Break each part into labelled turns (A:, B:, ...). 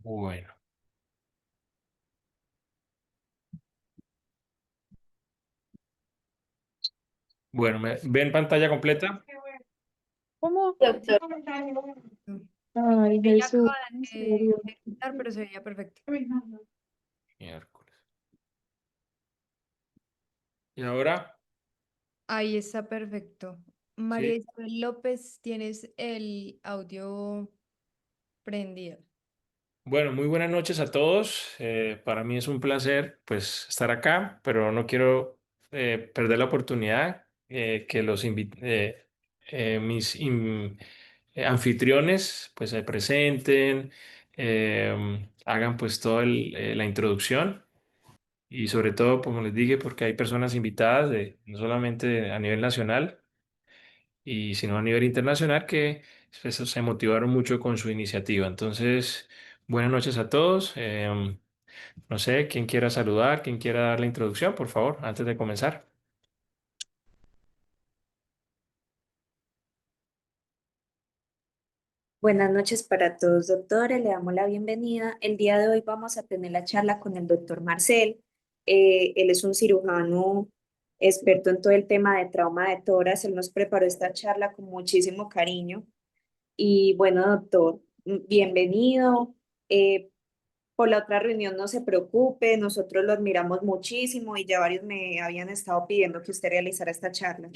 A: Bueno, bueno, ¿ven pantalla completa?
B: ¿Cómo?
C: Doctor,
B: Ay,
C: ella
B: Jesús,
C: acaba
B: en
C: de
B: serio.
C: quitar, pero se veía perfecto.
A: Miércoles. ¿Y ahora?
C: Ahí está perfecto. María
A: Sí.
C: Isabel López, tienes el audio prendido.
A: Bueno, muy buenas noches a todos. Para mí es un placer, pues, estar acá, pero no quiero perder la oportunidad que mis anfitriones, pues, se presenten, hagan, pues, toda la introducción y sobre todo, como les dije, porque hay personas invitadas no solamente a nivel nacional y sino a nivel internacional que pues, se motivaron mucho con su iniciativa. Entonces, buenas noches a todos. No sé, quién quiera saludar, quién quiera dar la introducción, por favor, antes de comenzar.
D: Buenas noches para todos, doctores. Le damos la bienvenida. El día de hoy vamos a tener la charla con el doctor Marcel. Él es un cirujano experto en todo el tema de trauma de tórax. Él nos preparó esta charla con muchísimo cariño. Y bueno, doctor, bienvenido. Por la otra reunión no se preocupe, nosotros lo admiramos muchísimo y ya varios me habían estado pidiendo que usted realizara esta charla.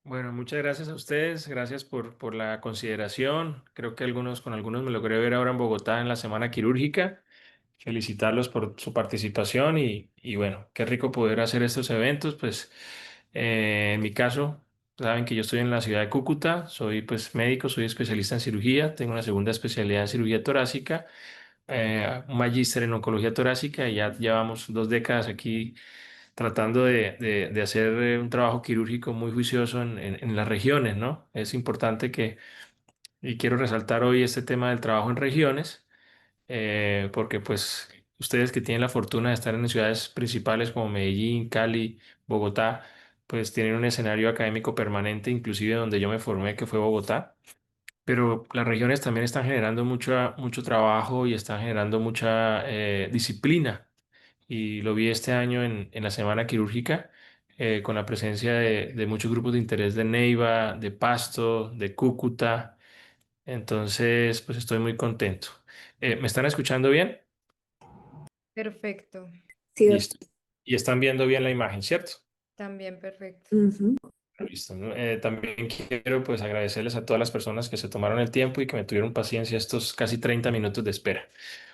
A: Bueno, muchas gracias a ustedes, gracias por la consideración. Creo que con algunos me logré ver ahora en Bogotá en la semana quirúrgica. Felicitarlos por su participación y bueno, qué rico poder hacer estos eventos. Pues en mi caso, saben que yo estoy en la ciudad de Cúcuta, soy pues médico, soy especialista en cirugía, tengo una segunda especialidad en cirugía torácica, un magíster en oncología torácica y ya llevamos 2 décadas aquí tratando de hacer un trabajo quirúrgico muy juicioso en las regiones, ¿no? Es importante y quiero resaltar hoy este tema del trabajo en regiones porque pues ustedes que tienen la fortuna de estar en ciudades principales como Medellín, Cali, Bogotá, pues tienen un escenario académico permanente, inclusive donde yo me formé, que fue Bogotá, pero las regiones también están generando mucho trabajo y están generando mucha disciplina. Y lo vi este año en la semana quirúrgica. Con la presencia de muchos grupos de interés de Neiva, de Pasto, de Cúcuta. Entonces, pues estoy muy contento. ¿Me están escuchando bien?
C: Perfecto,
D: Sí,
A: Listo. Y están viendo bien la imagen, ¿cierto?
C: también perfecto.
D: doctor.
A: Listo, ¿no? También quiero pues agradecerles a todas las personas que se tomaron el tiempo y que me tuvieron paciencia estos casi 30 minutos de espera.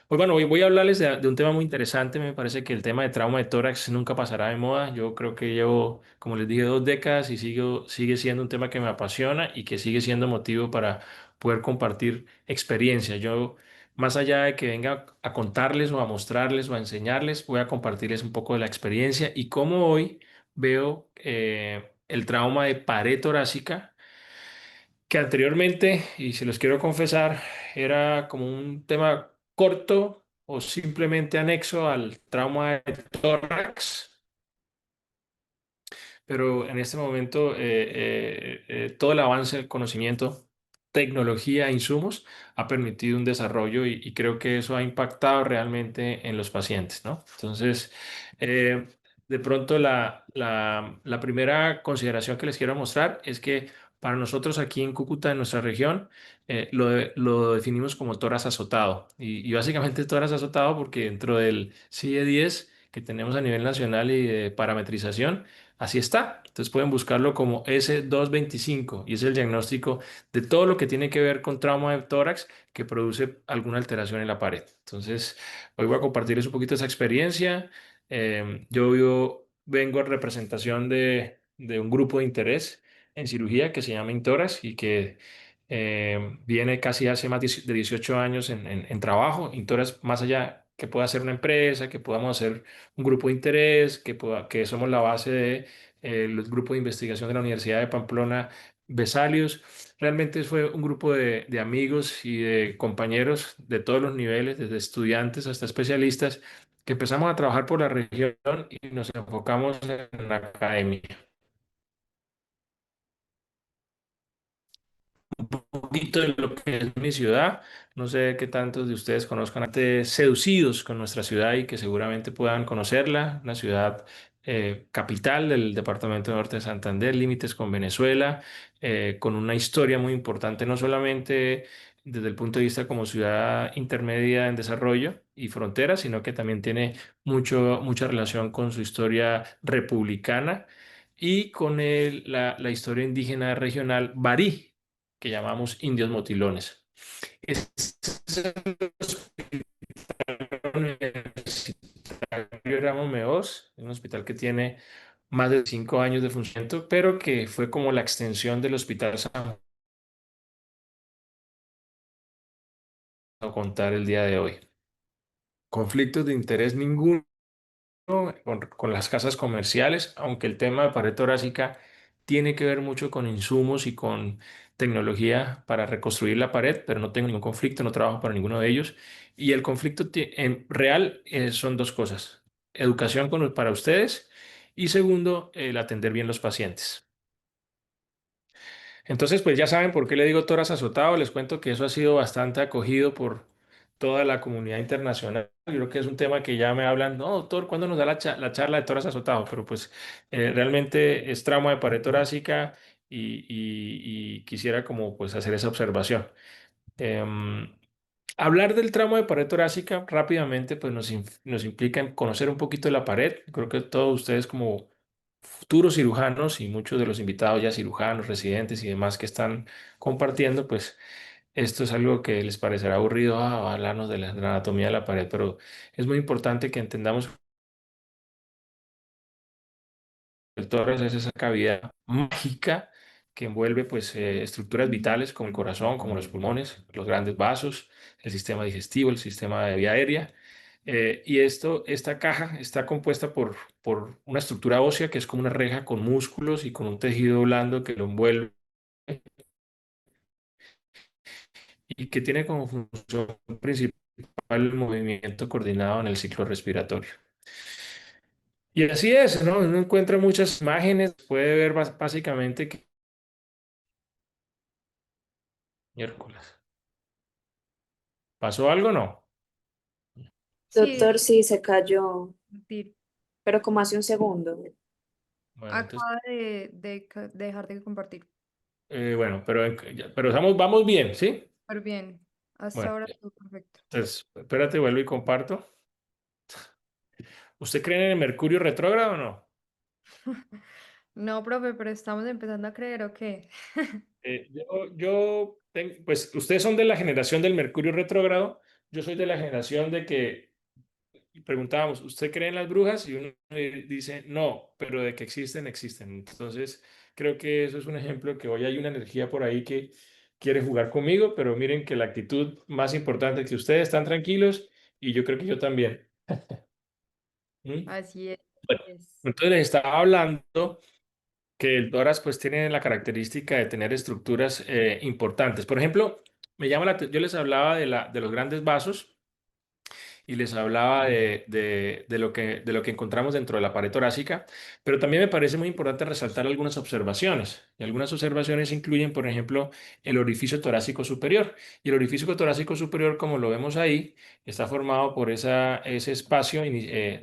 A: Pues bueno, hoy voy a hablarles de un tema muy interesante. Me parece que el tema de trauma de tórax nunca pasará de moda. Yo creo que llevo, como les dije, 2 décadas y sigue siendo un tema que me apasiona y que sigue siendo motivo para poder compartir experiencia. Yo, más allá de que venga a contarles o a mostrarles o a enseñarles, voy a compartirles un poco de la experiencia y cómo hoy veo el trauma de pared torácica, que anteriormente, y se los quiero confesar, era como un tema corto o simplemente anexo al trauma de tórax, pero en este momento todo el avance del conocimiento, tecnología e insumos ha permitido un desarrollo y creo que eso ha impactado realmente en los pacientes, ¿no? Entonces, eh, de pronto la primera consideración que les quiero mostrar es que para nosotros aquí en Cúcuta, en nuestra región, lo definimos como tórax azotado y básicamente tórax azotado porque dentro del CIE-10 que tenemos a nivel nacional y de parametrización, así está. Entonces pueden buscarlo como S225 y es el diagnóstico de todo lo que tiene que ver con trauma de tórax que produce alguna alteración en la pared. Entonces, hoy voy a compartirles un poquito esa experiencia. Yo vengo en representación de un grupo de interés en cirugía que se llama Intorax y que viene casi hace más de 18 años en trabajo. Intorax, más allá que pueda ser una empresa, que podamos hacer un grupo de interés, que somos la base de el grupo de investigación de la Universidad de Pamplona, Vesalius. Realmente fue un grupo de amigos y de compañeros de todos los niveles, desde estudiantes hasta especialistas, que empezamos a trabajar por la región y nos enfocamos en la academia. poquito de lo que es mi ciudad. No sé qué tantos de ustedes conozcan, seducidos con nuestra ciudad y que seguramente puedan conocerla. Una ciudad capital del departamento norte de Santander, límites con Venezuela, con una historia muy importante, no solamente desde el punto de vista como ciudad intermedia en desarrollo y frontera, sino que también tiene mucha relación con su historia republicana y con la historia indígena regional barí, que llamamos indios motilones. Es el hospital universitario Ramos Meós, un hospital que tiene más de 5 años de funcionamiento, pero que fue como la extensión del Hospital San Juan a contar el día de hoy. Conflictos de interés ninguno con las casas comerciales, aunque el tema de pared torácica tiene que ver mucho con insumos y con tecnología para reconstruir la pared, pero no tengo ningún conflicto, no trabajo para ninguno de ellos. Y el conflicto en real son dos cosas: educación para ustedes y segundo, el atender bien los pacientes. Entonces, pues ya saben por qué le digo toras azotado. Les cuento que eso ha sido bastante acogido por toda la comunidad internacional. Yo creo que es un tema que ya me hablan, no, doctor, ¿cuándo nos da la charla de toras azotado? Pero pues realmente es trauma de pared torácica y quisiera como pues hacer esa observación. Em, Hablar del trauma de pared torácica rápidamente pues nos implica en conocer un poquito de la pared. Creo que todos ustedes como futuros cirujanos y muchos de los invitados ya cirujanos, residentes y demás que están compartiendo, pues esto es algo que les parecerá aburrido, hablarnos de la anatomía de la pared, pero es muy importante que entendamos que el tórax es esa cavidad mágica que envuelve pues estructuras vitales como el corazón, como los pulmones, los grandes vasos, el sistema digestivo, el sistema de vía aérea. Y esta caja está compuesta por una estructura ósea que es como una reja con músculos y con un tejido blando que lo envuelve y que tiene como función principal el movimiento coordinado en el ciclo respiratorio. Y así es, ¿no? Uno encuentra muchas imágenes, puede ver básicamente que... Miércoles. ¿Pasó algo o no?
C: Sí,
D: Doctor, sí, se cayó,
C: sí,
D: pero como hace un segundo.
A: Bueno, entonces,
C: acaba de dejar de compartir.
A: bueno, pero vamos bien, ¿sí?
C: Pero bien, hasta
A: Bueno,
C: ahora todo perfecto.
A: entonces, espérate, vuelvo y comparto. ¿Usted cree en el Mercurio retrógrado o no?
C: No, profe, pero estamos empezando a creer, ¿o qué?
A: Pues ustedes son de la generación del Mercurio retrógrado, yo soy de la generación de que preguntábamos, ¿usted cree en las brujas? Y uno dice, no, pero de que existen, existen. Entonces, creo que eso es un ejemplo que hoy hay una energía por ahí que quiere jugar conmigo, pero miren que la actitud más importante es que ustedes están tranquilos y yo creo que yo también. ¿Mm?
C: Así es.
A: Bueno,
C: Así es.
A: entonces les estaba hablando que el Doras pues tiene la característica de tener estructuras importantes. Por ejemplo, yo les hablaba de los grandes vasos y les hablaba de lo que encontramos dentro de la pared torácica, pero también me parece muy importante resaltar algunas observaciones. Y algunas observaciones incluyen, por ejemplo, el orificio torácico superior. Y el orificio torácico superior, como lo vemos ahí, está formado por ese espacio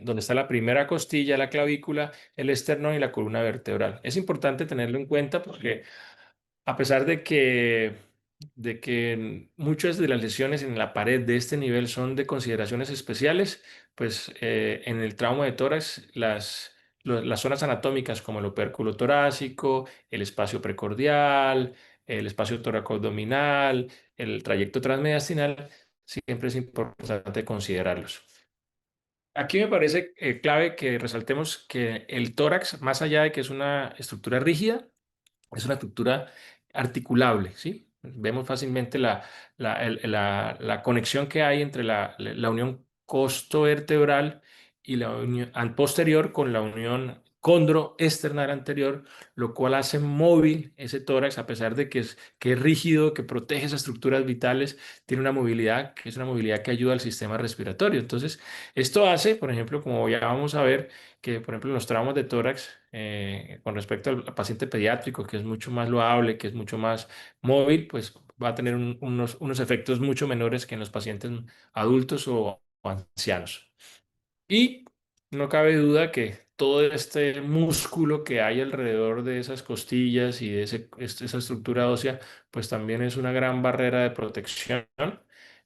A: donde está la primera costilla, la clavícula, el esternón y la columna vertebral. Es importante tenerlo en cuenta porque a pesar de que muchas de las lesiones en la pared de este nivel son de consideraciones especiales, pues en el trauma de tórax las zonas anatómicas como el opérculo torácico, el espacio precordial, el espacio toracoabdominal, el trayecto transmediastinal, siempre es importante considerarlos. Aquí me parece clave que resaltemos que el tórax, más allá de que es una estructura rígida, es una estructura articulable, ¿sí? Vemos fácilmente la conexión que hay entre la unión costo-vertebral y la unión posterior con la unión cóndro externar anterior, lo cual hace móvil ese tórax, a pesar de que es rígido, que protege esas estructuras vitales, tiene una movilidad que es una movilidad que ayuda al sistema respiratorio. Entonces, esto hace, por ejemplo, como ya vamos a ver, que por ejemplo en los traumas de tórax, con respecto al paciente pediátrico, que es mucho más loable, que es mucho más móvil, pues va a tener unos efectos mucho menores que en los pacientes adultos o ancianos. Y no cabe duda que todo este músculo que hay alrededor de esas costillas y de esa estructura ósea, pues también es una gran barrera de protección.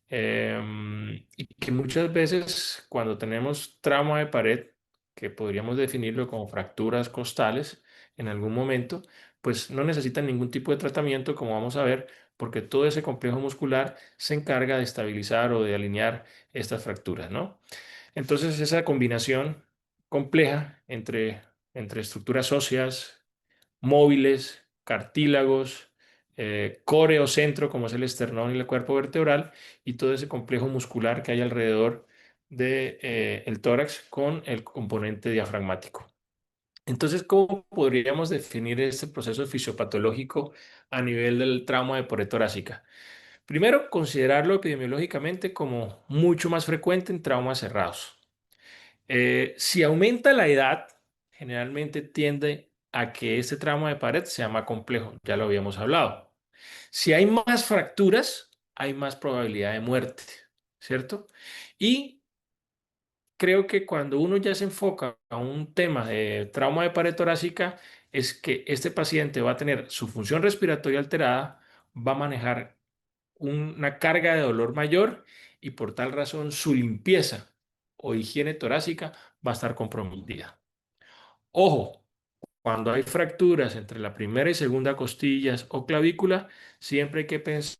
A: Y que muchas veces cuando tenemos trauma de pared, que podríamos definirlo como fracturas costales en algún momento, pues no necesitan ningún tipo de tratamiento, como vamos a ver, porque todo ese complejo muscular se encarga de estabilizar o de alinear estas fracturas, ¿no? Entonces, esa combinación compleja entre estructuras óseas, móviles, cartílagos, core o centro, como es el esternón y el cuerpo vertebral, y todo ese complejo muscular que hay alrededor del tórax con el componente diafragmático. Entonces, ¿cómo podríamos definir este proceso fisiopatológico a nivel del trauma de pared torácica? Primero, considerarlo epidemiológicamente como mucho más frecuente en traumas cerrados. Si aumenta la edad, generalmente tiende a que este trauma de pared sea más complejo, ya lo habíamos hablado. Si hay más fracturas, hay más probabilidad de muerte, ¿cierto? Y creo que cuando uno ya se enfoca a un tema de trauma de pared torácica, es que este paciente va a tener su función respiratoria alterada, va a manejar una carga de dolor mayor y por tal razón su limpieza o higiene torácica va a estar comprometida. Ojo, cuando hay fracturas entre la primera y segunda costillas o clavícula, siempre hay que pensar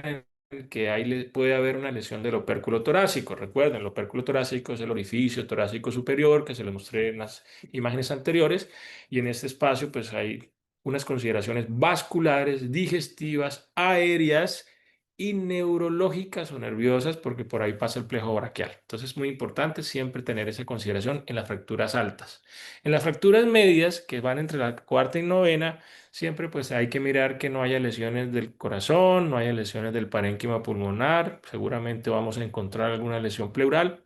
A: en que ahí puede haber una lesión del opérculo torácico. Recuerden, el opérculo torácico es el orificio torácico superior que se les mostré en las imágenes anteriores y en este espacio pues hay unas consideraciones vasculares, digestivas, aéreas y neurológicas o nerviosas porque por ahí pasa el plejo braquial. Entonces es muy importante siempre tener esa consideración en las fracturas altas. En las fracturas medias, que van entre la cuarta y novena, siempre pues hay que mirar que no haya lesiones del corazón, no haya lesiones del parénquima pulmonar, seguramente vamos a encontrar alguna lesión pleural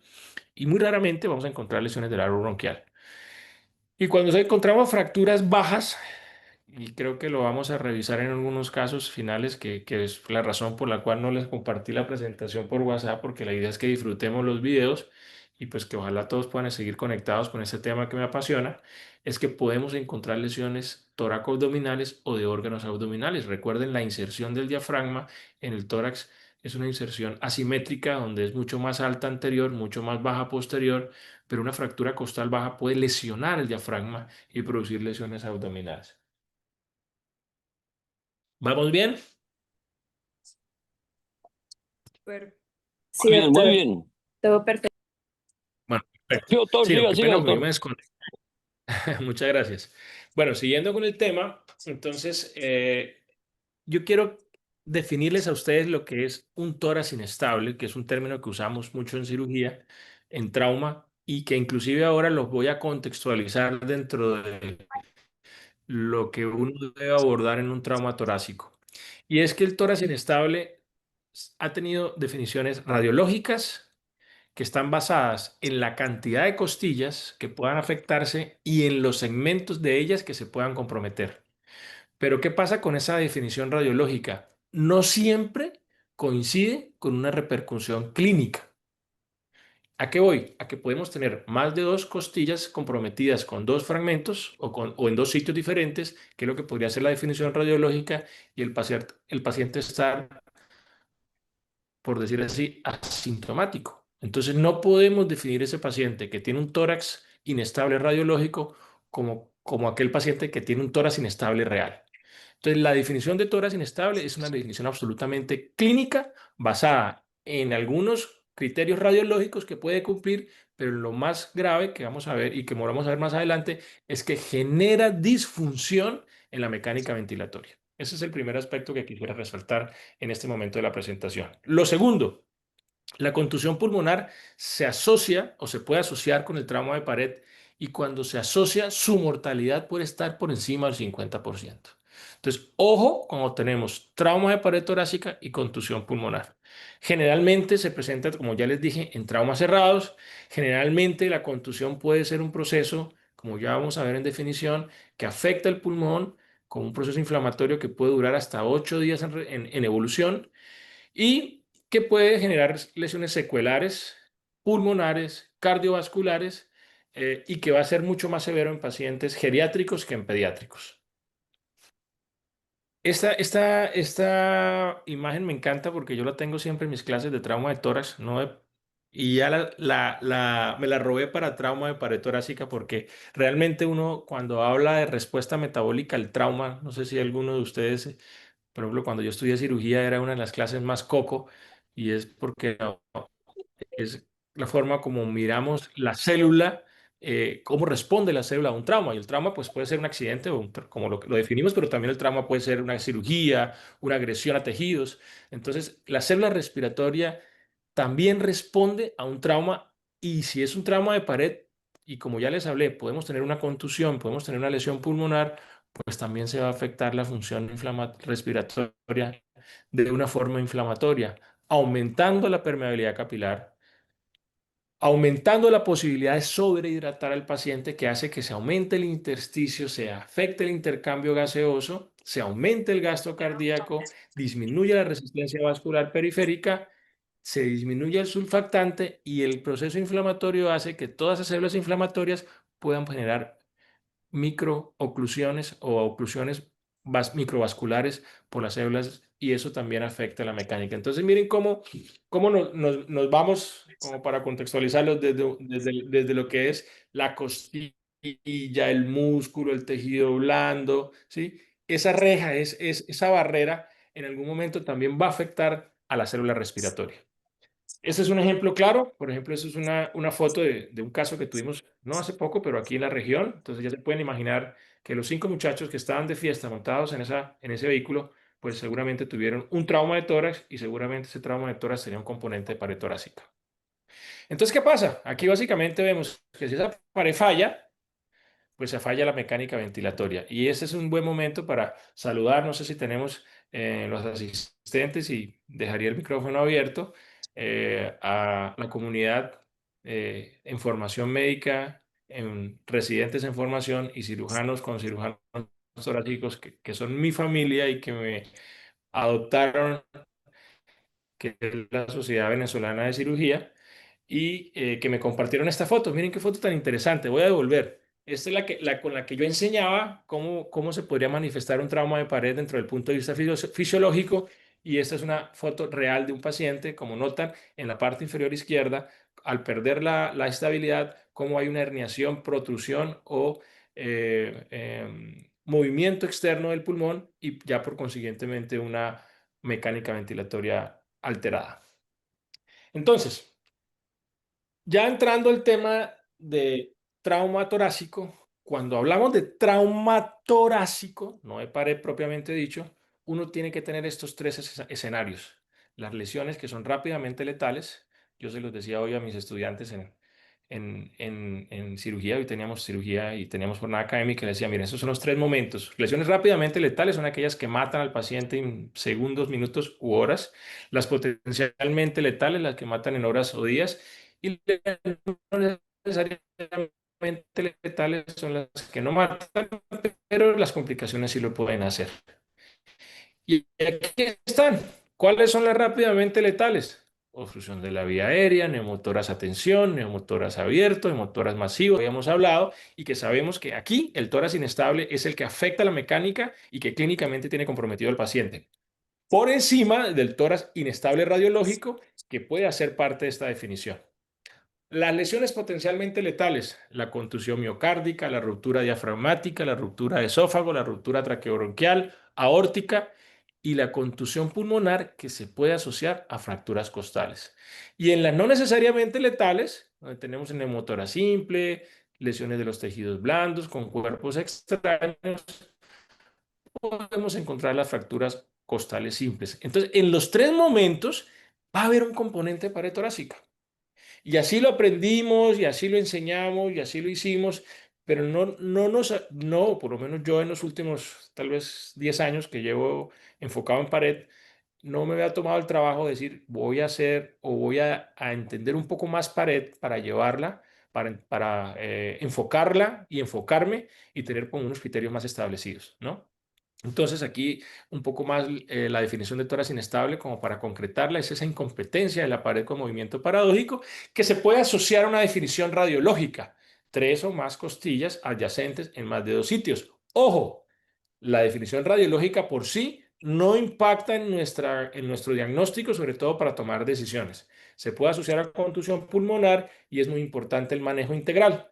A: y muy raramente vamos a encontrar lesiones del aro bronquial. Y cuando encontramos fracturas bajas, y creo que lo vamos a revisar en algunos casos finales, que es la razón por la cual no les compartí la presentación por WhatsApp, porque la idea es que disfrutemos los videos y pues que ojalá todos puedan seguir conectados con este tema que me apasiona, es que podemos encontrar lesiones toracoabdominales o de órganos abdominales. Recuerden, la inserción del diafragma en el tórax es una inserción asimétrica donde es mucho más alta anterior, mucho más baja posterior, pero una fractura costal baja puede lesionar el diafragma y producir lesiones abdominales. ¿Vamos bien?
C: Pero
D: Sí,
E: Muy bien, muy
D: doctor,
E: bien.
D: todo perfecto.
A: Bueno, perfecto.
E: Sí, doctor,
A: Sí, no,
E: siga,
A: qué
E: siga,
A: pena porque yo
E: doctor.
A: me desconecté. Muchas gracias. Bueno, siguiendo con el tema, entonces yo quiero definirles a ustedes lo que es un tórax inestable, que es un término que usamos mucho en cirugía, en trauma, y que inclusive ahora los voy a contextualizar dentro de lo que uno debe abordar en un trauma torácico. Y es que el tórax inestable ha tenido definiciones radiológicas que están basadas en la cantidad de costillas que puedan afectarse y en los segmentos de ellas que se puedan comprometer. Pero ¿qué pasa con esa definición radiológica? No siempre coincide con una repercusión clínica. ¿A qué voy? A que podemos tener más de dos costillas comprometidas con dos fragmentos o en dos sitios diferentes, que es lo que podría ser la definición radiológica, y el paciente estar, por decir así, asintomático. Entonces no podemos definir ese paciente que tiene un tórax inestable radiológico como aquel paciente que tiene un tórax inestable real. Entonces, la definición de tórax inestable es una definición absolutamente clínica basada en algunos criterios radiológicos que puede cumplir, pero lo más grave que vamos a ver y que vamos a ver más adelante es que genera disfunción en la mecánica ventilatoria. Ese es el primer aspecto que quisiera resaltar en este momento de la presentación. Lo segundo, la contusión pulmonar se asocia o se puede asociar con el trauma de pared y cuando se asocia, su mortalidad puede estar por encima del 50%. Entonces, ojo cuando tenemos trauma de pared torácica y contusión pulmonar. Generalmente se presenta, como ya les dije, en traumas cerrados. Generalmente la contusión puede ser un proceso, como ya vamos a ver en definición, que afecta el pulmón con un proceso inflamatorio que puede durar hasta 8 días en evolución y que puede generar lesiones secuelares, pulmonares, cardiovasculares, y que va a ser mucho más severo en pacientes geriátricos que en pediátricos. Esta imagen me encanta porque yo la tengo siempre en mis clases de trauma de tórax, ¿no? Y ya me la robé para trauma de pared torácica porque realmente uno cuando habla de respuesta metabólica al trauma, no sé si alguno de ustedes, por ejemplo, cuando yo estudié cirugía era una de las clases más coco y es porque es la forma como miramos la célula, cómo responde la célula a un trauma. Y el trauma pues, puede ser un accidente, como lo definimos, pero también el trauma puede ser una cirugía, una agresión a tejidos. Entonces, la célula respiratoria también responde a un trauma y si es un trauma de pared, y como ya les hablé, podemos tener una contusión, podemos tener una lesión pulmonar, pues también se va a afectar la función respiratoria de una forma inflamatoria, aumentando la permeabilidad capilar, aumentando la posibilidad de sobrehidratar al paciente que hace que se aumente el intersticio, se afecte el intercambio gaseoso, se aumente el gasto cardíaco, disminuye la resistencia vascular periférica, se disminuye el surfactante y el proceso inflamatorio hace que todas esas células inflamatorias puedan generar microoclusiones o oclusiones microvasculares por las células y eso también afecta la mecánica. Entonces miren cómo nos vamos, como para contextualizarlo, desde lo que es la costilla, el músculo, el tejido blando, ¿sí? Esa reja, esa barrera, en algún momento también va a afectar a la célula respiratoria. Este es un ejemplo claro. Por ejemplo, eso es una foto de un caso que tuvimos no hace poco, pero aquí en la región. Entonces ya se pueden imaginar que los 5 muchachos que estaban de fiesta montados en ese vehículo, pues seguramente tuvieron un trauma de tórax y seguramente ese trauma de tórax tenía un componente de pared torácica. Entonces, ¿qué pasa? Aquí básicamente vemos que si esa pared falla, pues se falla la mecánica ventilatoria. Y ese es un buen momento para saludar. No sé si tenemos los asistentes y dejaría el micrófono abierto a la comunidad en formación médica, en residentes en formación y cirujanos con cirujanos torácicos que son mi familia y que me adoptaron, que es la Sociedad Venezolana de Cirugía y que me compartieron esta foto. Miren qué foto tan interesante. Voy a devolver. Esta es la con la que yo enseñaba cómo se podría manifestar un trauma de pared dentro del punto de vista fisiológico. Y esta es una foto real de un paciente, como notan, en la parte inferior izquierda, al perder la estabilidad, cómo hay una herniación, protrusión o movimiento externo del pulmón y ya por consiguientemente una mecánica ventilatoria alterada. Entonces, ya entrando al tema de trauma torácico, cuando hablamos de trauma torácico, no de pared propiamente dicho, uno tiene que tener estos tres escenarios. Las lesiones que son rápidamente letales, yo se los decía hoy a mis estudiantes en cirugía, hoy teníamos cirugía y teníamos jornada académica, y les decía, miren, esos son los tres momentos. Lesiones rápidamente letales son aquellas que matan al paciente en segundos, minutos u horas. Las potencialmente letales, las que matan en horas o días y no necesariamente letales son las que no matan, pero las complicaciones sí lo pueden hacer. Y aquí están. ¿Cuáles son las rápidamente letales? Obstrucción de la vía aérea, neumotoras a tensión, neumotoras abierto, neumotoras masivo, habíamos hablado, y que sabemos que aquí el tórax inestable es el que afecta la mecánica y que clínicamente tiene comprometido al paciente. Por encima del tórax inestable radiológico, que puede hacer parte de esta definición. Las lesiones potencialmente letales, la contusión miocárdica, la ruptura diafragmática, la ruptura de esófago, la ruptura traqueobronquial, aórtica y la contusión pulmonar que se puede asociar a fracturas costales. Y en las no necesariamente letales, donde tenemos neumotora simple, lesiones de los tejidos blandos con cuerpos extraños, podemos encontrar las fracturas costales simples. Entonces, en los tres momentos va a haber un componente de pared torácica. Y así lo aprendimos, y así lo enseñamos, y así lo hicimos, pero no, por lo menos yo en los últimos tal vez 10 años que llevo enfocado en pared, no me había tomado el trabajo de decir, voy a hacer o voy a entender un poco más pared para llevarla, para enfocarla y enfocarme y tener como unos criterios más establecidos, ¿no? Entonces aquí un poco más la definición de tórax inestable como para concretarla es esa incompetencia de la pared con movimiento paradójico que se puede asociar a una definición radiológica, tres o más costillas adyacentes en más de dos sitios. Ojo, la definición radiológica por sí no impacta en nuestro diagnóstico, sobre todo para tomar decisiones. Se puede asociar a contusión pulmonar y es muy importante el manejo integral.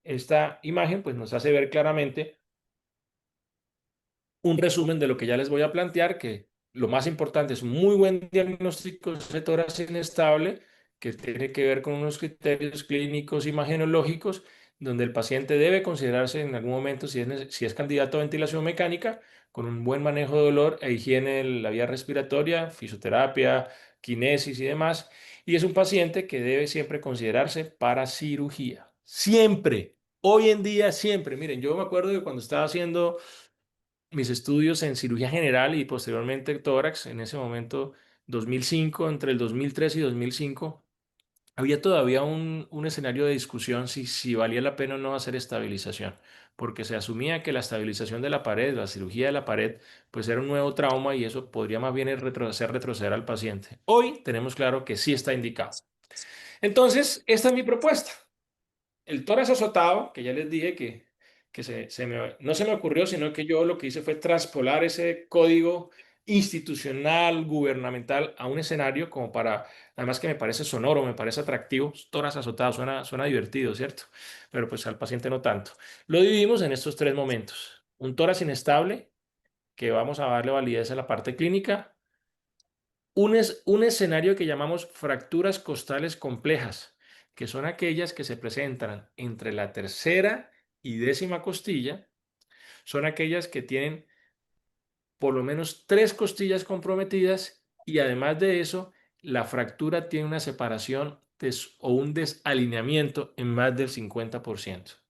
A: Esta imagen pues, nos hace ver claramente un resumen de lo que ya les voy a plantear, que lo más importante es un muy buen diagnóstico de tórax inestable, que tiene que ver con unos criterios clínicos imagenológicos, donde el paciente debe considerarse en algún momento si es candidato a ventilación mecánica, con un buen manejo de dolor e higiene de la vía respiratoria, fisioterapia, kinesis y demás. Y es un paciente que debe siempre considerarse para cirugía. Siempre. Hoy en día, siempre. Miren, yo me acuerdo que cuando estaba haciendo mis estudios en cirugía general y posteriormente tórax, en ese momento 2005, entre el 2003 y 2005, había todavía un escenario de discusión si valía la pena o no hacer estabilización, porque se asumía que la estabilización de la pared, la cirugía de la pared, pues era un nuevo trauma y eso podría más bien hacer retroceder al paciente. Hoy tenemos claro que sí está indicado. Entonces, esta es mi propuesta. El tórax azotado, que ya les dije que no se me ocurrió, sino que yo lo que hice fue traspolar ese código institucional, gubernamental, a un escenario como para, además que me parece sonoro, me parece atractivo, tórax azotado, suena divertido, ¿cierto? Pero pues al paciente no tanto. Lo dividimos en estos tres momentos. Un tórax inestable, que vamos a darle validez a la parte clínica. Un escenario que llamamos fracturas costales complejas, que son aquellas que se presentan entre la tercera y décima costilla, son aquellas que tienen por lo menos tres costillas comprometidas y además de eso, la fractura tiene una separación o un desalineamiento en más del 50%.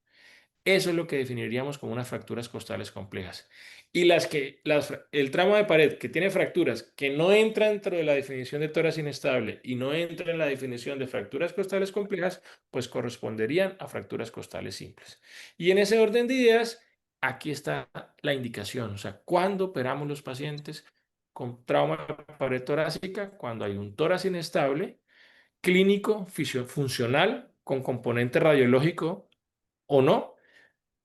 A: Eso es lo que definiríamos como unas fracturas costales complejas. Y el tramo de pared que tiene fracturas que no entra dentro de la definición de tórax inestable y no entra en la definición de fracturas costales complejas, pues corresponderían a fracturas costales simples. Y en ese orden de ideas, aquí está la indicación. O sea, ¿cuándo operamos los pacientes con trauma de pared torácica? Cuando hay un tórax inestable, clínico, funcional, con componente radiológico o no,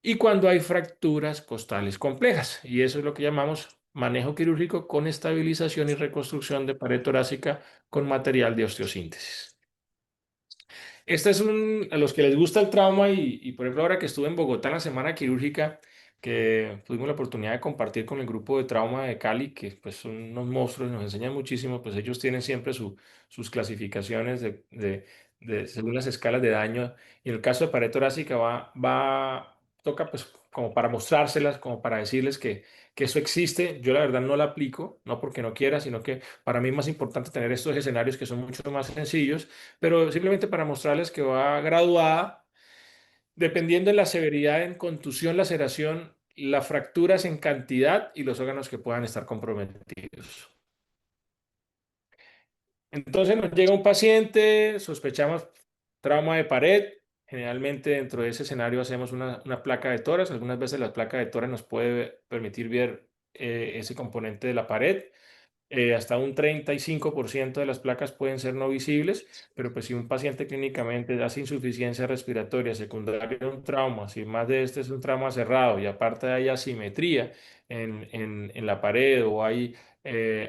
A: y cuando hay fracturas costales complejas. Y eso es lo que llamamos manejo quirúrgico con estabilización y reconstrucción de pared torácica con material de osteosíntesis. Este es a los que les gusta el trauma por ejemplo, ahora que estuve en Bogotá en la semana quirúrgica, que tuvimos la oportunidad de compartir con el grupo de trauma de Cali, que pues son unos monstruos, nos enseñan muchísimo, pues ellos tienen siempre sus clasificaciones según las escalas de daño. Y en el caso de pared torácica toca pues como para mostrárselas, como para decirles que eso existe. Yo la verdad no la aplico, no porque no quiera, sino que para mí es más importante tener estos escenarios que son mucho más sencillos, pero simplemente para mostrarles que va graduada, dependiendo de la severidad en contusión, laceración, las fracturas en cantidad y los órganos que puedan estar comprometidos. Entonces nos llega un paciente, sospechamos trauma de pared. Generalmente dentro de ese escenario hacemos una placa de tórax. Algunas veces la placa de tórax nos puede permitir ver ese componente de la pared. Hasta un 35% de las placas pueden ser no visibles, pero pues si un paciente clínicamente hace insuficiencia respiratoria secundaria a un trauma, si más de este es un trauma cerrado y aparte hay asimetría en la pared o hay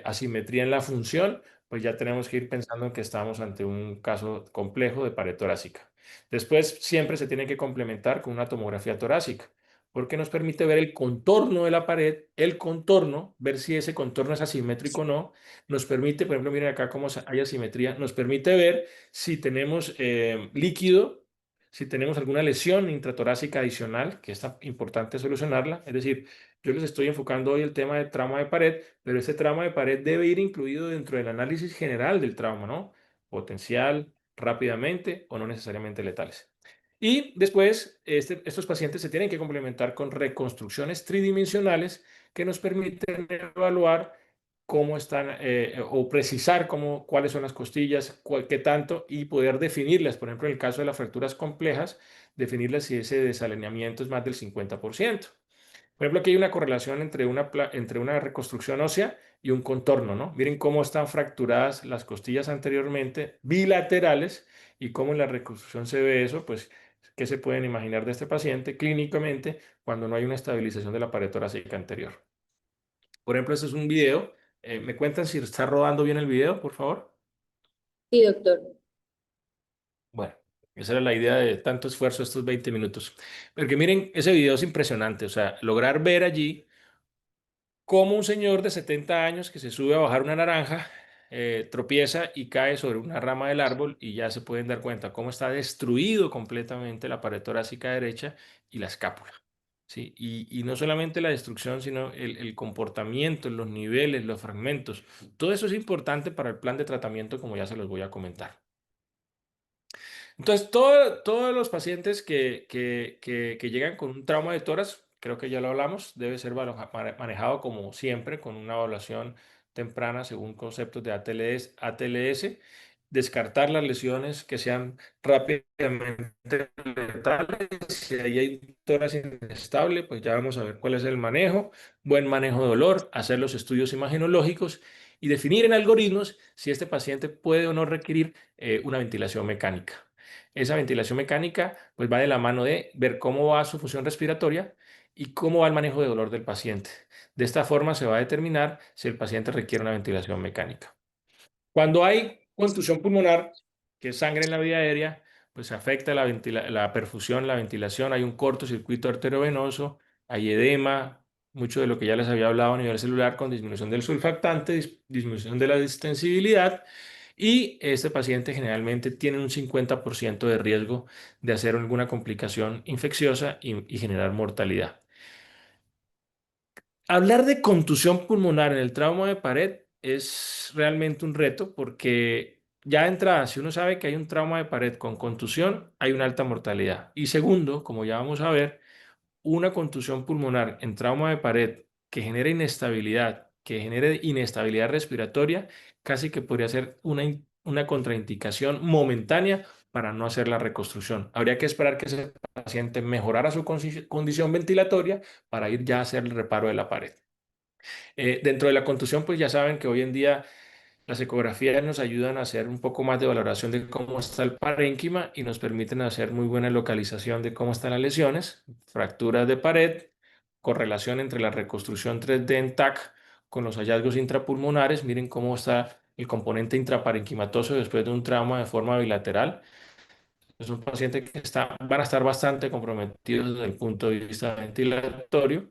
A: asimetría en la función, pues ya tenemos que ir pensando en que estamos ante un caso complejo de pared torácica. Después siempre se tiene que complementar con una tomografía torácica porque nos permite ver el contorno de la pared, el contorno, ver si ese contorno es asimétrico o no. Nos permite, por ejemplo, miren acá cómo hay asimetría, nos permite ver si tenemos líquido, si tenemos alguna lesión intratorácica adicional, que es importante solucionarla. Es decir, yo les estoy enfocando hoy el tema de trauma de pared, pero ese trauma de pared debe ir incluido dentro del análisis general del trauma, ¿no? Potencial, rápidamente o no necesariamente letales. Y después, estos pacientes se tienen que complementar con reconstrucciones tridimensionales que nos permiten evaluar cómo están o precisar cuáles son las costillas, qué tanto y poder definirlas. Por ejemplo, en el caso de las fracturas complejas, definirlas si ese desalineamiento es más del 50%. Por ejemplo, aquí hay una correlación entre una reconstrucción ósea y un contorno, ¿no? Miren cómo están fracturadas las costillas anteriormente, bilaterales, y cómo en la reconstrucción se ve eso, pues, ¿qué se pueden imaginar de este paciente clínicamente cuando no hay una estabilización de la pared torácica anterior? Por ejemplo, este es un video. ¿Me cuentan si está rodando bien el video, por favor?
D: Sí, doctor.
A: Bueno, esa era la idea de tanto esfuerzo estos 20 minutos. Porque miren, ese video es impresionante. O sea, lograr ver allí cómo un señor de 70 años que se sube a bajar una naranja tropieza y cae sobre una rama del árbol y ya se pueden dar cuenta cómo está destruido completamente la pared torácica derecha y la escápula. ¿Sí? Y no solamente la destrucción, sino el comportamiento, los niveles, los fragmentos. Todo eso es importante para el plan de tratamiento, como ya se los voy a comentar. Entonces, todos los pacientes que llegan con un trauma de tórax, creo que ya lo hablamos, debe ser manejado como siempre, con una evaluación temprana según conceptos de ATLS, descartar las lesiones que sean rápidamente letales. Si ahí hay un tórax inestable, pues ya vamos a ver cuál es el manejo, buen manejo de dolor, hacer los estudios imagenológicos y definir en algoritmos si este paciente puede o no requerir una ventilación mecánica. Esa ventilación mecánica pues va de la mano de ver cómo va su función respiratoria y cómo va el manejo de dolor del paciente. De esta forma se va a determinar si el paciente requiere una ventilación mecánica. Cuando hay contusión pulmonar, que es sangre en la vía aérea, pues afecta la perfusión, la ventilación, hay un cortocircuito arteriovenoso, hay edema, mucho de lo que ya les había hablado a nivel celular con disminución del surfactante, disminución de la distensibilidad y este paciente generalmente tiene un 50% de riesgo de hacer alguna complicación infecciosa y generar mortalidad. Hablar de contusión pulmonar en el trauma de pared es realmente un reto porque ya de entrada, si uno sabe que hay un trauma de pared con contusión, hay una alta mortalidad. Y segundo, como ya vamos a ver, una contusión pulmonar en trauma de pared que genere inestabilidad respiratoria, casi que podría ser una contraindicación momentánea para no hacer la reconstrucción. Habría que esperar que ese paciente mejorara su condición ventilatoria para ir ya a hacer el reparo de la pared. Dentro de la contusión, pues ya saben que hoy en día las ecografías nos ayudan a hacer un poco más de valoración de cómo está el parénquima y nos permiten hacer muy buena localización de cómo están las lesiones, fracturas de pared, correlación entre la reconstrucción 3D en TAC con los hallazgos intrapulmonares. Miren cómo está el componente intraparenquimatoso después de un trauma de forma bilateral. Es un paciente que van a estar bastante comprometidos desde el punto de vista ventilatorio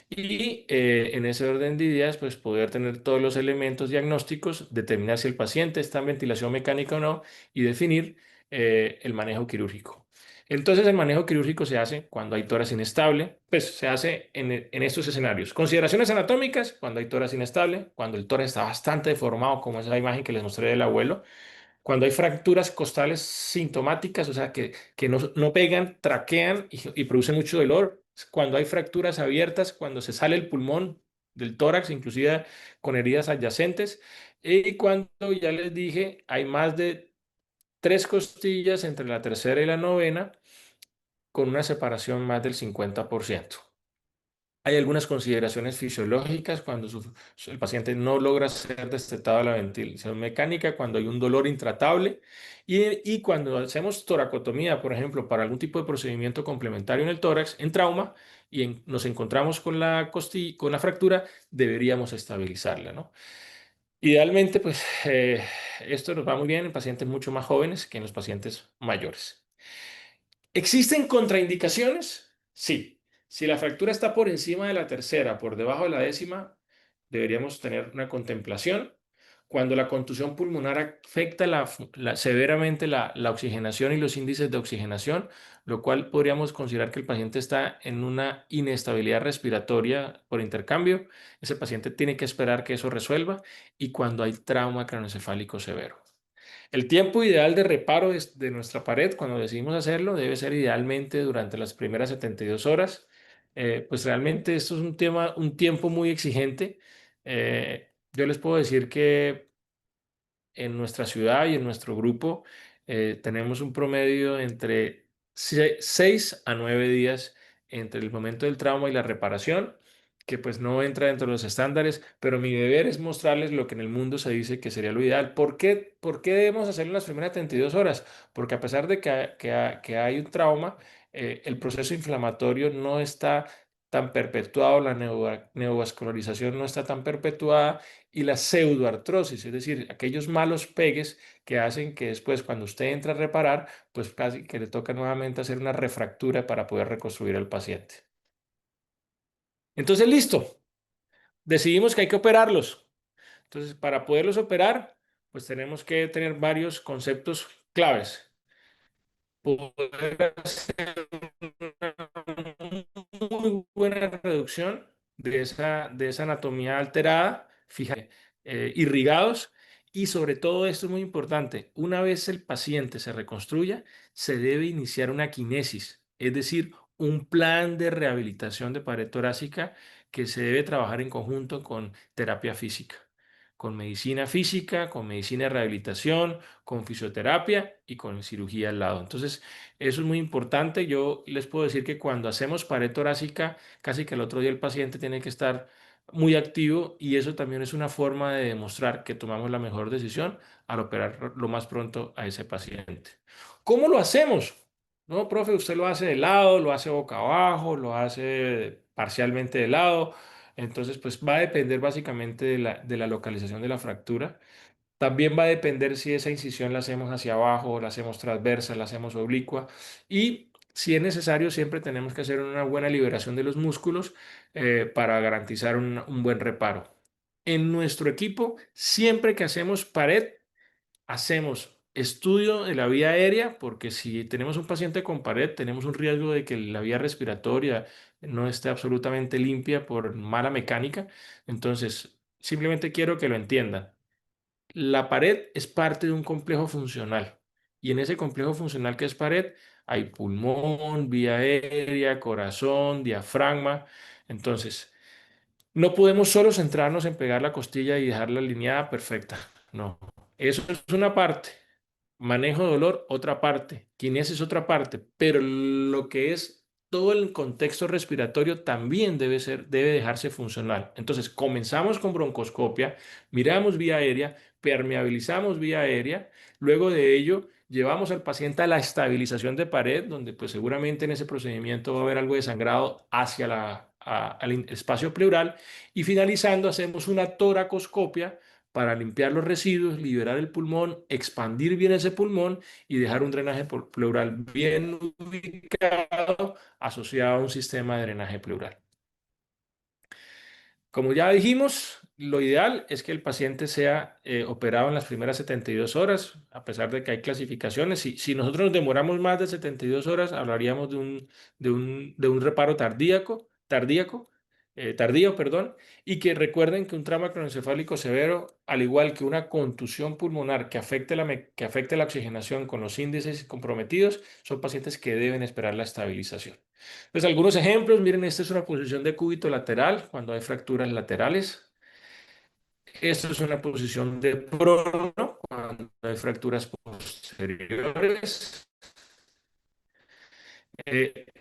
A: y en ese orden de ideas, pues poder tener todos los elementos diagnósticos, determinar si el paciente está en ventilación mecánica o no y definir el manejo quirúrgico. Entonces, el manejo quirúrgico se hace cuando hay tórax inestable, pues se hace en estos escenarios. Consideraciones anatómicas, cuando hay tórax inestable, cuando el tórax está bastante deformado, como esa imagen que les mostré del abuelo, cuando hay fracturas costales sintomáticas, o sea, que no pegan, traquean y producen mucho dolor. Cuando hay fracturas abiertas, cuando se sale el pulmón del tórax, inclusive con heridas adyacentes. Y cuando, ya les dije, hay más de 3 costillas entre la tercera y la novena, con una separación más del 50%. Hay algunas consideraciones fisiológicas cuando el paciente no logra ser destetado de la ventilación mecánica, cuando hay un dolor intratable y cuando hacemos toracotomía, por ejemplo, para algún tipo de procedimiento complementario en el tórax, en trauma, y nos encontramos con con la fractura, deberíamos estabilizarla, ¿no? Idealmente, pues esto nos va muy bien en pacientes mucho más jóvenes que en los pacientes mayores. ¿Existen contraindicaciones? Sí. Si la fractura está por encima de la tercera, por debajo de la décima, deberíamos tener una contemplación. Cuando la contusión pulmonar afecta severamente la oxigenación y los índices de oxigenación, lo cual podríamos considerar que el paciente está en una inestabilidad respiratoria por intercambio, ese paciente tiene que esperar que eso resuelva y cuando hay trauma craneoencefálico severo. El tiempo ideal de reparo de nuestra pared, cuando decidimos hacerlo, debe ser idealmente durante las primeras 72 horas. Pues realmente esto es un tiempo muy exigente. Yo les puedo decir que en nuestra ciudad y en nuestro grupo tenemos un promedio entre 6 a 9 días entre el momento del trauma y la reparación, que pues no entra dentro de los estándares, pero mi deber es mostrarles lo que en el mundo se dice que sería lo ideal. ¿Por qué debemos hacerlo en las primeras 72 horas? Porque a pesar de que hay un trauma, el proceso inflamatorio no está tan perpetuado, la neovascularización no está tan perpetuada y la pseudoartrosis, es decir, aquellos malos pegues que hacen que después cuando usted entra a reparar, pues casi que le toca nuevamente hacer una refractura para poder reconstruir al paciente. Entonces, listo, decidimos que hay que operarlos. Entonces, para poderlos operar, pues tenemos que tener varios conceptos claves. Poder hacer una muy buena reducción de esa anatomía alterada, fíjate, irrigados, y sobre todo esto es muy importante, una vez el paciente se reconstruya, se debe iniciar una quinesis, es decir, un plan de rehabilitación de pared torácica que se debe trabajar en conjunto con terapia física, con medicina física, con medicina de rehabilitación, con fisioterapia y con cirugía al lado. Entonces, eso es muy importante. Yo les puedo decir que cuando hacemos pared torácica, casi que el otro día el paciente tiene que estar muy activo y eso también es una forma de demostrar que tomamos la mejor decisión al operar lo más pronto a ese paciente. ¿Cómo lo hacemos? No, profe, usted lo hace de lado, lo hace boca abajo, lo hace parcialmente de lado. Entonces, pues va a depender básicamente de la localización de la fractura. También va a depender si esa incisión la hacemos hacia abajo, la hacemos transversa, la hacemos oblicua. Y si es necesario, siempre tenemos que hacer una buena liberación de los músculos para garantizar un buen reparo. En nuestro equipo, siempre que hacemos pared, hacemos estudio de la vía aérea, porque si tenemos un paciente con pared, tenemos un riesgo de que la vía respiratoria no esté absolutamente limpia por mala mecánica. Entonces, simplemente quiero que lo entiendan. La pared es parte de un complejo funcional y en ese complejo funcional que es pared hay pulmón, vía aérea, corazón, diafragma. Entonces, no podemos solo centrarnos en pegar la costilla y dejarla alineada perfecta. No, eso es una parte. Manejo de dolor, otra parte. Kinesis, otra parte. Pero lo que es todo el contexto respiratorio también debe dejarse funcional. Entonces, comenzamos con broncoscopia, miramos vía aérea, permeabilizamos vía aérea. Luego de ello, llevamos al paciente a la estabilización de pared, donde pues seguramente en ese procedimiento va a haber algo de sangrado hacia al espacio pleural. Y finalizando, hacemos una toracoscopia para limpiar los residuos, liberar el pulmón, expandir bien ese pulmón y dejar un drenaje pleural bien ubicado asociado a un sistema de drenaje pleural. Como ya dijimos, lo ideal es que el paciente sea operado en las primeras 72 horas, a pesar de que hay clasificaciones. Si nosotros nos demoramos más de 72 horas, hablaríamos de un reparo tardío, perdón, y que recuerden que un trauma craneoencefálico severo, al igual que una contusión pulmonar que afecte la oxigenación con los índices comprometidos, son pacientes que deben esperar la estabilización. Pues algunos ejemplos, miren, esta es una posición de cúbito lateral cuando hay fracturas laterales. Esta es una posición de prono cuando hay fracturas posteriores.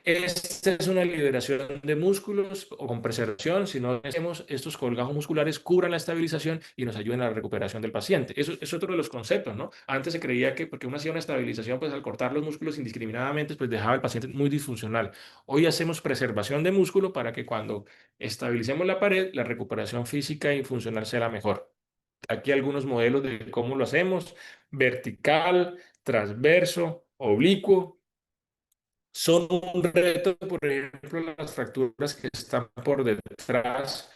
A: Esta es una liberación de músculos o con preservación. Si no hacemos estos colgajos musculares, cubran la estabilización y nos ayudan a la recuperación del paciente. Eso es otro de los conceptos, ¿no? Antes se creía que porque uno hacía una estabilización, pues al cortar los músculos indiscriminadamente, pues dejaba al paciente muy disfuncional. Hoy hacemos preservación de músculo para que cuando estabilicemos la pared, la recuperación física y funcional sea la mejor. Aquí algunos modelos de cómo lo hacemos: vertical, transverso, oblicuo. Son un reto, por ejemplo, las fracturas que están por detrás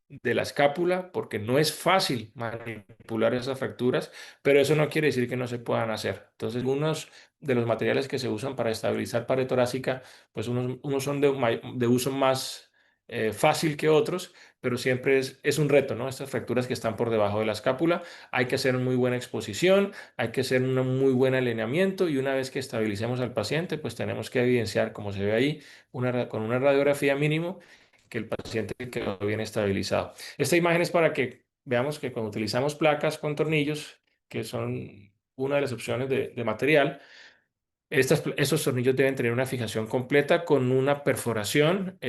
A: de la escápula, porque no es fácil manipular esas fracturas, pero eso no quiere decir que no se puedan hacer. Entonces, unos de los materiales que se usan para estabilizar pared torácica, pues unos son de uso más fácil que otros, pero siempre es un reto, ¿no? Estas fracturas que están por debajo de la escápula, hay que hacer muy buena exposición, hay que hacer un muy buen alineamiento y una vez que estabilicemos al paciente, pues tenemos que evidenciar, como se ve ahí, con una radiografía mínimo, que el paciente quedó bien estabilizado. Esta imagen es para que veamos que cuando utilizamos placas con tornillos, que son una de las opciones de material, estos tornillos deben tener una fijación completa con una perforación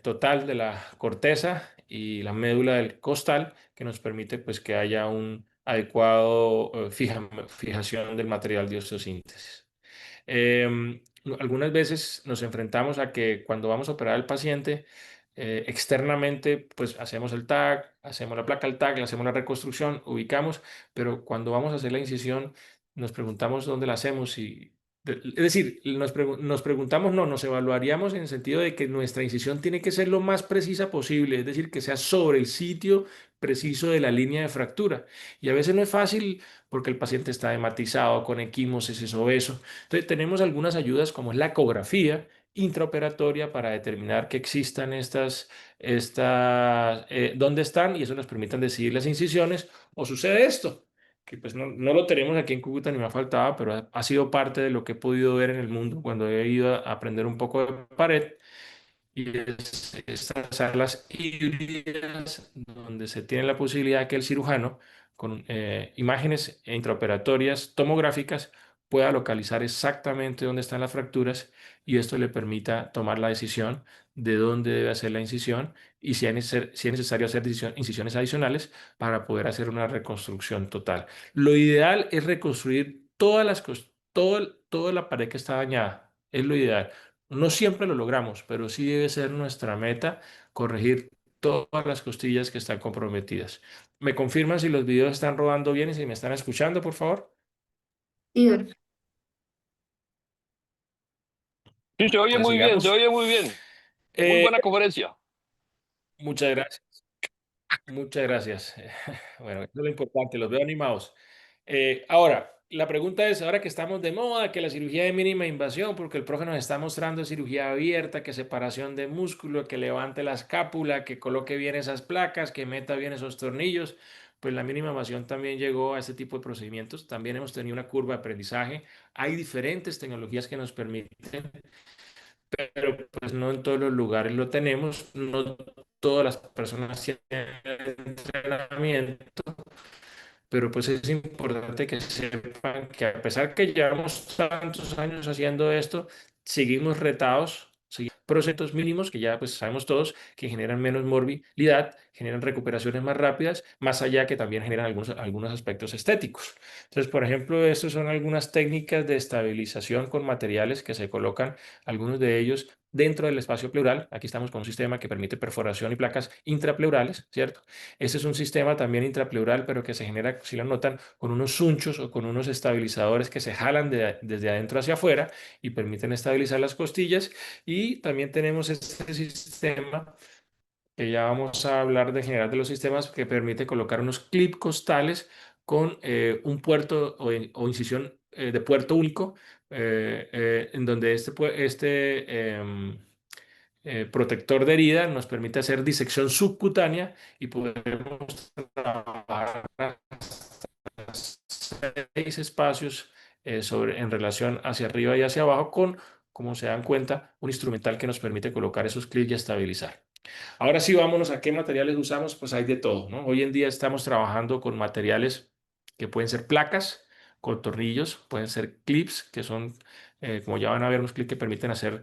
A: total de la corteza y la médula del costal que nos permite pues, que haya un adecuado fijación del material de osteosíntesis. Algunas veces nos enfrentamos a que cuando vamos a operar al paciente, externamente, pues hacemos el TAC, hacemos la placa al TAC, le hacemos la reconstrucción, ubicamos, pero cuando vamos a hacer la incisión, nos preguntamos dónde la hacemos y es decir, nos preguntamos, no, nos evaluaríamos en el sentido de que nuestra incisión tiene que ser lo más precisa posible, es decir, que sea sobre el sitio preciso de la línea de fractura. Y a veces no es fácil porque el paciente está hematizado, con equimosis, es obeso. Entonces, tenemos algunas ayudas como es la ecografía intraoperatoria para determinar que existan dónde están y eso nos permite decidir las incisiones o sucede esto que pues no lo tenemos aquí en Cúcuta ni me ha faltado, pero ha sido parte de lo que he podido ver en el mundo cuando he ido a aprender un poco de pared y es estas salas híbridas donde se tiene la posibilidad que el cirujano con imágenes intraoperatorias tomográficas pueda localizar exactamente dónde están las fracturas y esto le permita tomar la decisión de dónde debe hacer la incisión y si es necesario hacer incisiones adicionales para poder hacer una reconstrucción total. Lo ideal es reconstruir toda la pared que está dañada. Es lo ideal. No siempre lo logramos, pero sí debe ser nuestra meta corregir todas las costillas que están comprometidas. ¿Me confirman si los videos están rodando bien y si me están escuchando, por favor?
B: Sí,
E: Sí, se oye
A: Pues
E: muy bien, se
A: sigamos.
E: oye muy bien. Muy
A: Eh,
E: buena conferencia.
A: muchas gracias. Muchas gracias. Bueno, eso es lo importante, los veo animados. Ahora, la pregunta es, ahora que estamos de moda, que la cirugía de mínima invasión, porque el profe nos está mostrando cirugía abierta, que separación de músculo, que levante la escápula, que coloque bien esas placas, que meta bien esos tornillos, pues la mínima invasión también llegó a este tipo de procedimientos. También hemos tenido una curva de aprendizaje. Hay diferentes tecnologías que nos permiten pero pues no en todos los lugares lo tenemos, no todas las personas tienen entrenamiento, pero pues es importante que sepan que a pesar que llevamos tantos años haciendo esto, seguimos retados, seguimos procesos mínimos que ya pues sabemos todos que generan menos morbilidad, generan recuperaciones más rápidas, más allá que también generan algunos aspectos estéticos. Entonces, por ejemplo, estas son algunas técnicas de estabilización con materiales que se colocan, algunos de ellos dentro del espacio pleural. Aquí estamos con un sistema que permite perforación y placas intrapleurales, ¿cierto? Este es un sistema también intrapleural, pero que se genera, si lo notan, con unos sunchos o con unos estabilizadores que se jalan desde adentro hacia afuera y permiten estabilizar las costillas. Y también tenemos este sistema que ya vamos a hablar de general de los sistemas que permite colocar unos clip costales con un puerto o incisión de puerto único en donde protector de herida nos permite hacer disección subcutánea y podemos trabajar hasta 6 espacios en relación hacia arriba y hacia abajo con, como se dan cuenta, un instrumental que nos permite colocar esos clips y estabilizar. Ahora sí, vámonos a qué materiales usamos, pues hay de todo, ¿no? Hoy en día estamos trabajando con materiales que pueden ser placas, con tornillos, pueden ser clips, que son, como ya van a ver, unos clips que permiten hacer,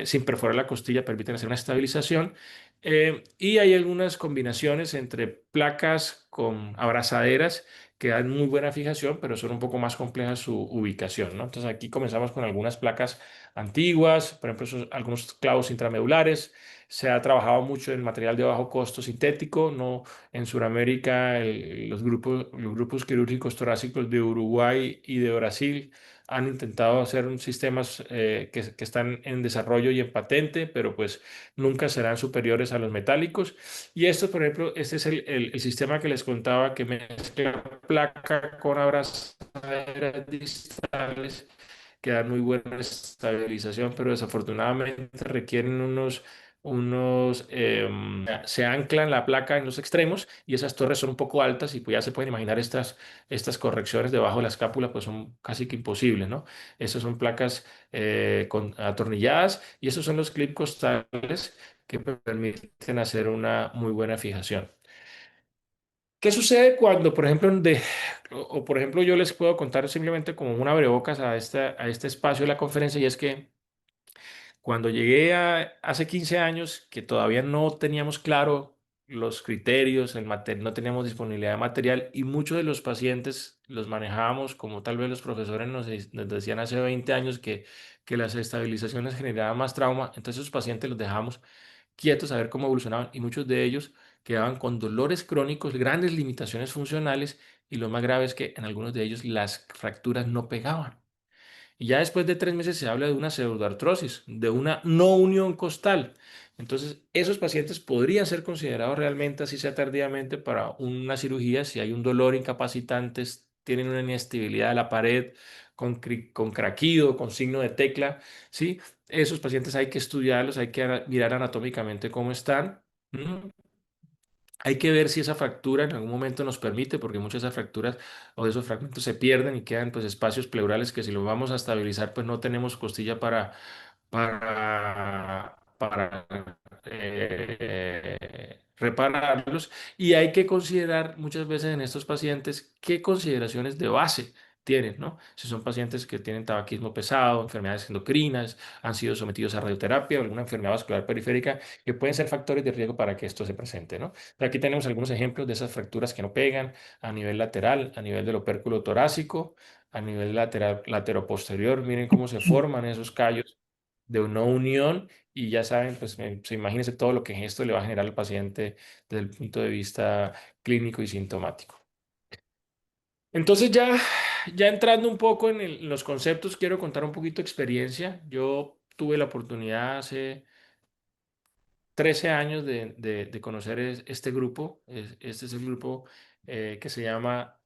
A: sin perforar la costilla, permiten hacer una estabilización. Y hay algunas combinaciones entre placas con abrazaderas que dan muy buena fijación, pero son un poco más complejas su ubicación, ¿no? Entonces aquí comenzamos con algunas placas antiguas, por ejemplo, algunos clavos intramedulares. Se ha trabajado mucho en material de bajo costo sintético, no en Sudamérica los grupos quirúrgicos torácicos de Uruguay y de Brasil han intentado hacer sistemas que están en desarrollo y en patente, pero pues nunca serán superiores a los metálicos. Y esto, por ejemplo, este es el sistema que les contaba que mezcla placa con abrazaderas distales que dan muy buena estabilización, pero desafortunadamente requieren unos se anclan la placa en los extremos y esas torres son un poco altas y pues ya se pueden imaginar estas correcciones debajo de la escápula pues son casi que imposibles, ¿no? Esas son placas atornilladas y esos son los clip costales que permiten hacer una muy buena fijación. ¿Qué sucede cuando, por ejemplo, por ejemplo, yo les puedo contar simplemente como un abrebocas a este espacio de la conferencia y es que cuando llegué hace 15 años, que todavía no teníamos claro los criterios, no teníamos disponibilidad de material y muchos de los pacientes los manejábamos como tal vez los profesores nos decían hace 20 años que las estabilizaciones generaban más trauma, entonces esos pacientes los dejamos quietos a ver cómo evolucionaban y muchos de ellos quedaban con dolores crónicos, grandes limitaciones funcionales y lo más grave es que en algunos de ellos las fracturas no pegaban. Y ya después de 3 meses se habla de una pseudoartrosis, de una no unión costal. Entonces, esos pacientes podrían ser considerados realmente, así sea tardíamente, para una cirugía si hay un dolor incapacitante, tienen una inestabilidad de la pared con craquido, con signo de tecla, ¿sí? Esos pacientes hay que estudiarlos, hay que mirar anatómicamente cómo están. ¿M? Hay que ver si esa fractura en algún momento nos permite, porque muchas de esas fracturas o de esos fragmentos se pierden y quedan pues espacios pleurales que si los vamos a estabilizar pues no tenemos costilla para repararlos. Y hay que considerar muchas veces en estos pacientes qué consideraciones de base tienen, ¿no? Si son pacientes que tienen tabaquismo pesado, enfermedades endocrinas, han sido sometidos a radioterapia o alguna enfermedad vascular periférica, que pueden ser factores de riesgo para que esto se presente, ¿no? Aquí tenemos algunos ejemplos de esas fracturas que no pegan a nivel lateral, a nivel del opérculo torácico, a nivel lateral, lateroposterior. Miren cómo se forman esos callos de una unión y ya saben, pues imagínense todo lo que esto le va a generar al paciente desde el punto de vista clínico y sintomático. Entonces ya entrando un poco en los conceptos, quiero contar un poquito de experiencia. Yo tuve la oportunidad hace 13 años de conocer este grupo. Este es el grupo que se llama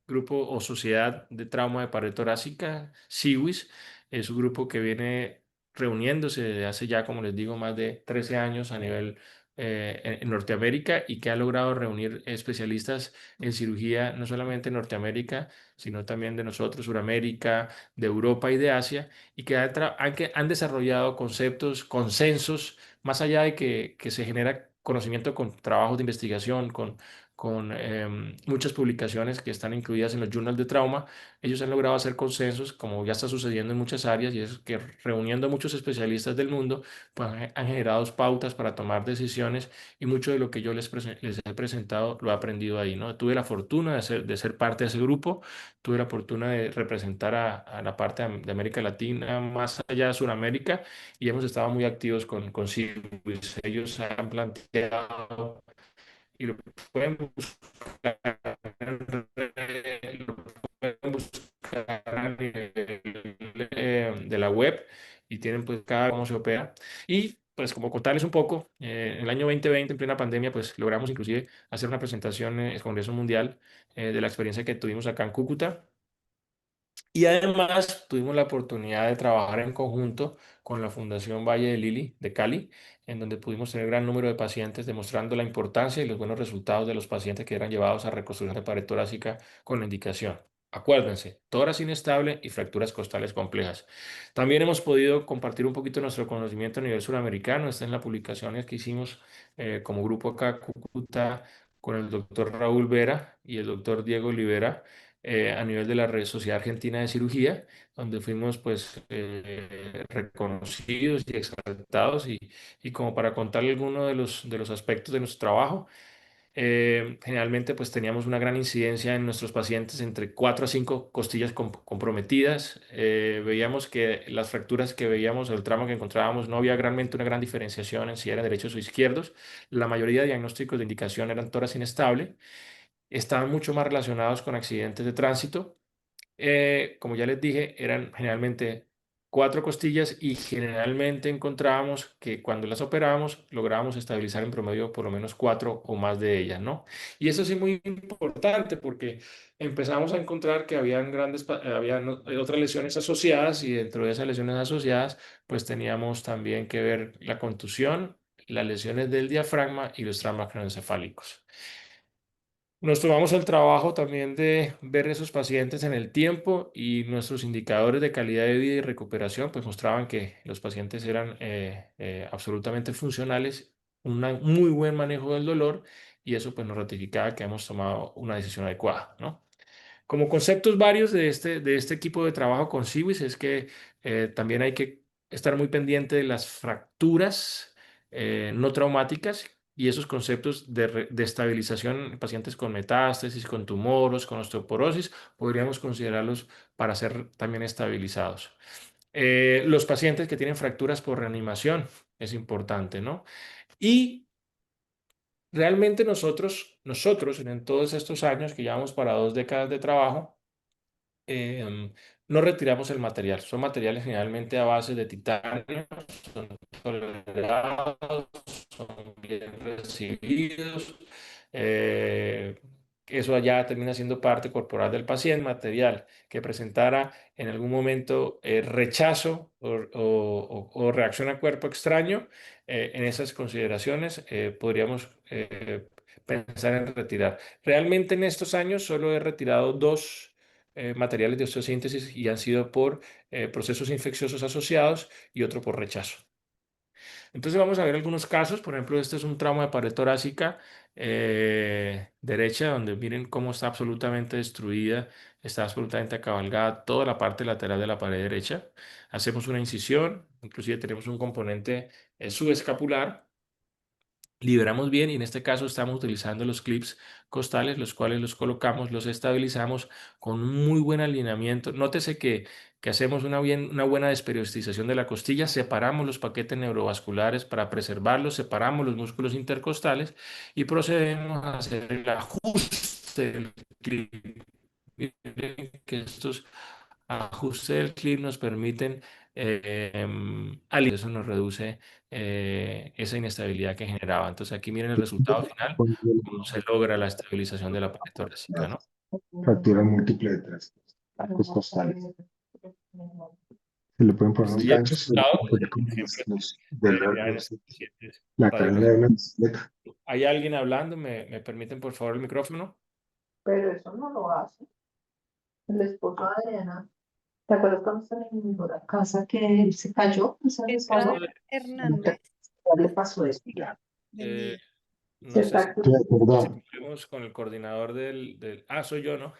A: Grupo o Sociedad de Trauma de Pared Torácica, SIWIS. Es un grupo que viene reuniéndose desde hace ya, como les digo, más de 13 años a nivel en Norteamérica y que ha logrado reunir especialistas en cirugía, no solamente en Norteamérica, sino también de nosotros, Suramérica, de Europa y de Asia, y que han desarrollado conceptos, consensos más allá de que se genera conocimiento con trabajos de investigación, con muchas publicaciones que están incluidas en los journals de trauma, ellos han logrado hacer consensos, como ya está sucediendo en muchas áreas, y es que reuniendo a muchos especialistas del mundo, pues han generado pautas para tomar decisiones y mucho de lo que yo les he presentado lo he aprendido ahí, ¿no? Tuve la fortuna de ser parte de ese grupo, tuve la fortuna de representar a la parte de América Latina, más allá de Sudamérica, y hemos estado muy activos con Cibus. Ellos han planteado y lo pueden buscar, lo pueden buscar a nivel de la web y tienen pues cada cómo se opera. Y pues como contarles un poco, en el año 2020, en plena pandemia, pues logramos inclusive hacer una presentación en el Congreso Mundial de la experiencia que tuvimos acá en Cúcuta. Y además tuvimos la oportunidad de trabajar en conjunto con la Fundación Valle de Lili de Cali, en donde pudimos tener gran número de pacientes demostrando la importancia y los buenos resultados de los pacientes que eran llevados a reconstrucción de pared torácica con la indicación. Acuérdense, tórax inestable y fracturas costales complejas. También hemos podido compartir un poquito nuestro conocimiento a nivel suramericano. Esta es la publicación que hicimos como grupo acá, Cúcuta, con el doctor Raúl Vera y el doctor Diego Olivera a nivel de la Red Sociedad Argentina de Cirugía, donde fuimos pues reconocidos y exaltados y como para contarle algunos de los aspectos de nuestro trabajo, generalmente pues teníamos una gran incidencia en nuestros pacientes entre 4 a 5 costillas comprometidas. Veíamos que las fracturas que veíamos, el tramo que encontrábamos, no había realmente una gran diferenciación en si eran derechos o izquierdos. La mayoría de diagnósticos de indicación eran tórax inestable, estaban mucho más relacionados con accidentes de tránsito. Como ya les dije, eran generalmente 4 costillas y generalmente encontrábamos que cuando las operábamos lográbamos estabilizar en promedio por lo menos 4 o más de ellas, ¿no? Y eso sí muy importante porque empezamos a encontrar que habían otras lesiones asociadas y dentro de esas lesiones asociadas pues teníamos también que ver la contusión las lesiones del diafragma y los traumas craneoencefálicos. Nos tomamos el trabajo también de ver esos pacientes en el tiempo y nuestros indicadores de calidad de vida y recuperación pues mostraban que los pacientes eran absolutamente funcionales, un muy buen manejo del dolor y eso pues nos ratificaba que hemos tomado una decisión adecuada, ¿no? Como conceptos varios de este equipo de trabajo con Siwis es que también hay que estar muy pendiente de las fracturas no traumáticas y esos conceptos de estabilización en pacientes con metástasis, con tumoros, con osteoporosis, podríamos considerarlos para ser también estabilizados. Los pacientes que tienen fracturas por reanimación es importante, ¿no? Y realmente nosotros en todos estos años que llevamos para 2 décadas de trabajo, eh, no retiramos el material. Son materiales generalmente a base de titanio, son tolerados, son bien recibidos. eh, Eso ya termina siendo parte corporal del paciente. Material que presentara en algún momento rechazo o reacción a cuerpo extraño, en esas consideraciones podríamos pensar en retirar. Realmente en estos años solo he retirado dos materiales de osteosíntesis y han sido por procesos infecciosos asociados y otro por rechazo. Entonces vamos a ver algunos casos. Por ejemplo, este es un trauma de pared torácica derecha, donde miren cómo está absolutamente destruida, está absolutamente acabalgada toda la parte lateral de la pared derecha. Hacemos una incisión, inclusive tenemos un componente subescapular. Liberamos bien y en este caso estamos utilizando los clips costales, los cuales los colocamos, los estabilizamos con un muy buen alineamiento. Nótese que hacemos una buena desperiodización de la costilla, separamos los paquetes neurovasculares para preservarlos, separamos los músculos intercostales y procedemos a hacer el ajuste del clip. Miren que estos ajustes del clip nos permiten eso nos reduce esa inestabilidad que generaba. Entonces aquí miren el resultado final, cómo se logra la estabilización de la pared torácica, ¿no?
F: Fractura múltiple de tres arcos costales. Se le pueden poner unos
A: Y el
F: ganchos, se le
A: resultado
F: pueden poner como
A: siempre
F: de
A: debería en estos pacientes
F: la cadena de
A: radiológicos.
F: una bicicleta.
A: ¿Hay alguien hablando? ¿Me permiten por favor el micrófono?
B: Pero eso no lo hace. El esposo de Adriana. ¿Te acuerdas cuando se le inundó la casa que él se cayó? Se resbaló.
C: Edgar Hernández.
B: ¿Qué le pasó eso?
F: Ya.
A: Eh,
B: Se
A: no sé si
B: fracturó.
F: Perdón.
A: podemos con el coordinador soy yo, ¿no?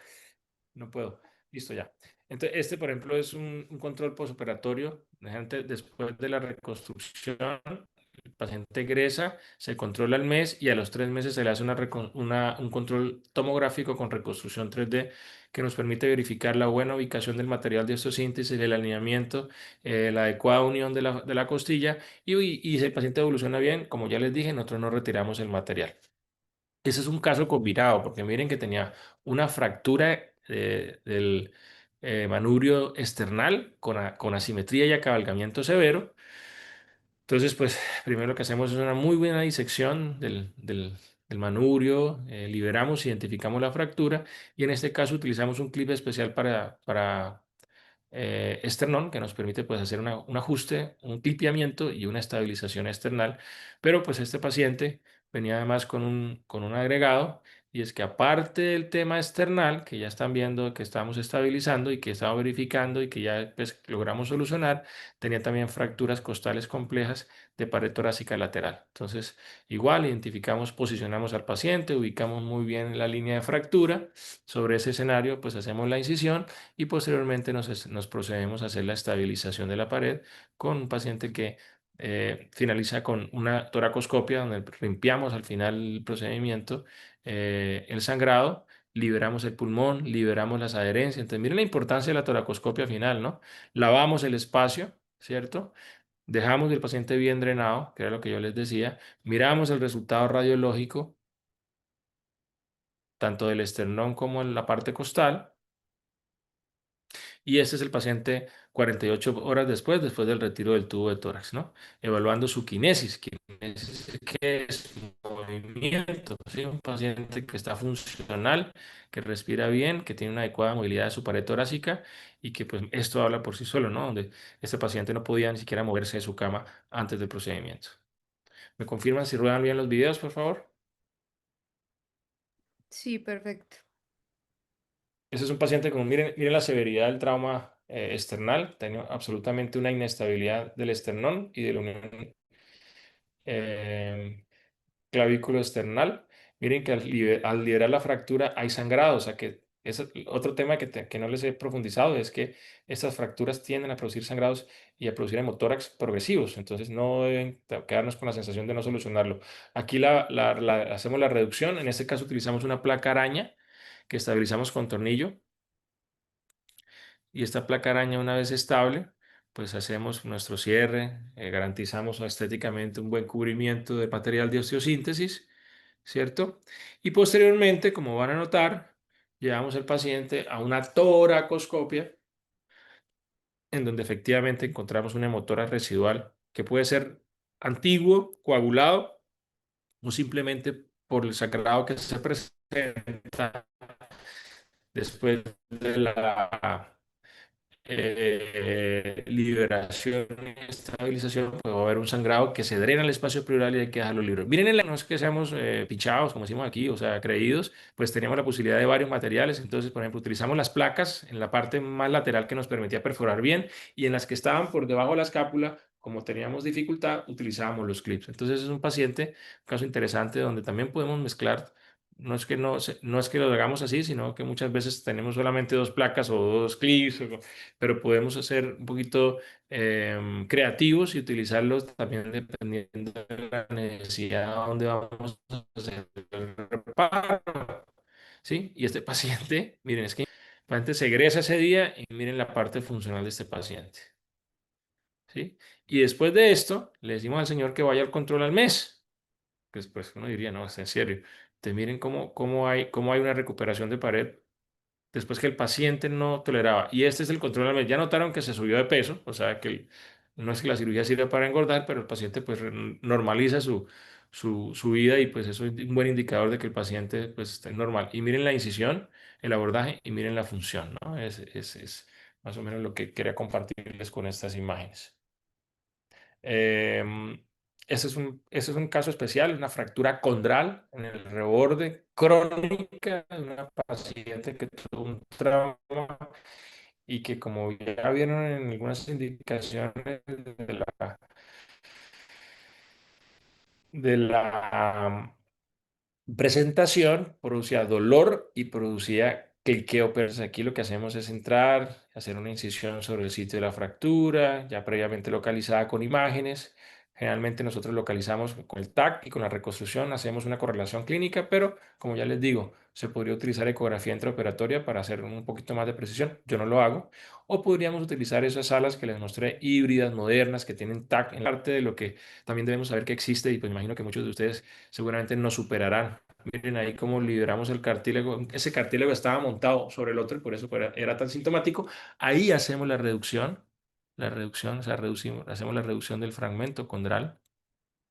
A: No puedo. Listo ya. Entonces, este, por ejemplo, es un control posoperatorio. La gente, después de la reconstrucción, el paciente egresa, se controla al mes y a los 3 meses se le hace un control tomográfico con reconstrucción 3D que nos permite verificar la buena ubicación del material de osteosíntesis, el alineamiento, la adecuada unión de la costilla y si el paciente evoluciona bien, como ya les dije, nosotros no retiramos el material. Ese es un caso combinado, porque miren que tenía una fractura del manubrio external con asimetría y acabalgamiento severo. Entonces, pues primero lo que hacemos es una muy buena disección del manubrio, liberamos, identificamos la fractura y en este caso utilizamos un clip especial para esternón que nos permite pues hacer un ajuste, un clipeamiento y una estabilización external. Pero pues este paciente venía además con un agregado y es que aparte del tema external que ya están viendo que estamos estabilizando y que estamos verificando y que ya pues, logramos solucionar, tenía también fracturas costales complejas de pared torácica lateral. Entonces, igual identificamos, posicionamos al paciente, ubicamos muy bien la línea de fractura. Sobre ese escenario, pues hacemos la incisión y posteriormente nos procedemos a hacer la estabilización de la pared con un paciente que finaliza con una toracoscopia donde limpiamos al final el procedimiento el sangrado, liberamos el pulmón, liberamos las adherencias. Entonces, miren la importancia de la toracoscopia final, ¿no? Lavamos el espacio, ¿cierto? Dejamos el paciente bien drenado, que era lo que yo les decía. Miramos el resultado radiológico, tanto del esternón como en la parte costal. Y este es el paciente 48 horas después del retiro del tubo de tórax, ¿no? Evaluando su kinesis. ¿Kinesis qué es? Movimiento, ¿sí? Un paciente que está funcional, que respira bien, que tiene una adecuada movilidad de su pared torácica y que pues esto habla por sí solo, ¿no? Donde este paciente no podía ni siquiera moverse de su cama antes del procedimiento. ¿Me confirman si ruedan bien los videos, por favor?
C: Sí, perfecto.
A: Ese es un paciente con, miren la severidad del trauma esternal, tenía absolutamente una inestabilidad del esternón y de la unión eh, clavículo esternal. Miren que al liberar la fractura hay sangrado, o sea que es otro tema que no les he profundizado, es que estas fracturas tienden a producir sangrados y a producir hemotórax progresivos, entonces no deben quedarnos con la sensación de no solucionarlo. Aquí hacemos la reducción, en este caso utilizamos una placa araña que estabilizamos con tornillo y esta placa araña una vez estable, pues hacemos nuestro cierre, garantizamos estéticamente un buen cubrimiento del material de osteosíntesis, ¿cierto? Y posteriormente, como van a notar, llevamos al paciente a una toracoscopia en donde efectivamente encontramos un hemotórax residual que puede ser antiguo, coagulado o simplemente por el sangrado que se presenta después de la liberación y estabilización, puede haber un sangrado que se drena el espacio pleural y hay que dejarlo libre. Miren, no es que seamos pichados, como decimos aquí, o sea, creídos, pues teníamos la posibilidad de varios materiales. Entonces, por ejemplo, utilizamos las placas en la parte más lateral que nos permitía perforar bien y en las que estaban por debajo de la escápula, como teníamos dificultad, utilizábamos los clips. Entonces, es un paciente, un caso interesante donde también podemos mezclar. No es que lo hagamos así, sino que muchas veces tenemos solamente dos placas o dos clips, pero podemos ser un poquito creativos y utilizarlos también dependiendo de la necesidad donde vamos a hacer el reparo. ¿Sí? Y este paciente, miren, es que el paciente se egresa ese día y miren la parte funcional de este paciente. ¿Sí? Y después de esto, le decimos al señor que vaya al control al mes. Pues uno diría, no, es en serio. Entonces miren cómo hay una recuperación de pared después que el paciente no toleraba. Y este es el control al mes. Ya notaron que se subió de peso, o sea que no es que la cirugía sirva para engordar, pero el paciente pues normaliza su vida y pues eso es un buen indicador de que el paciente pues está normal. Y miren la incisión, el abordaje y miren la función, ¿no? Es más o menos lo que quería compartirles con estas imágenes. Em, ese es un caso especial, una fractura condral en el reborde crónica de una paciente que tuvo un trauma y que como ya vieron en algunas indicaciones de la presentación, producía dolor y producía cliqueo. Pero aquí lo que hacemos es entrar, hacer una incisión sobre el sitio de la fractura, ya previamente localizada con imágenes. Generalmente nosotros localizamos con el TAC y con la reconstrucción hacemos una correlación clínica, pero como ya les digo, se podría utilizar ecografía intraoperatoria para hacer un poquito más de precisión. Yo no lo hago. O podríamos utilizar esas salas que les mostré, híbridas, modernas, que tienen TAC en parte de lo que también debemos saber que existe y pues imagino que muchos de ustedes seguramente nos superarán. Miren ahí cómo liberamos el cartílago. Ese cartílago estaba montado sobre el otro y por eso era tan sintomático. Ahí hacemos la reducción, o sea, hacemos la reducción del fragmento condral,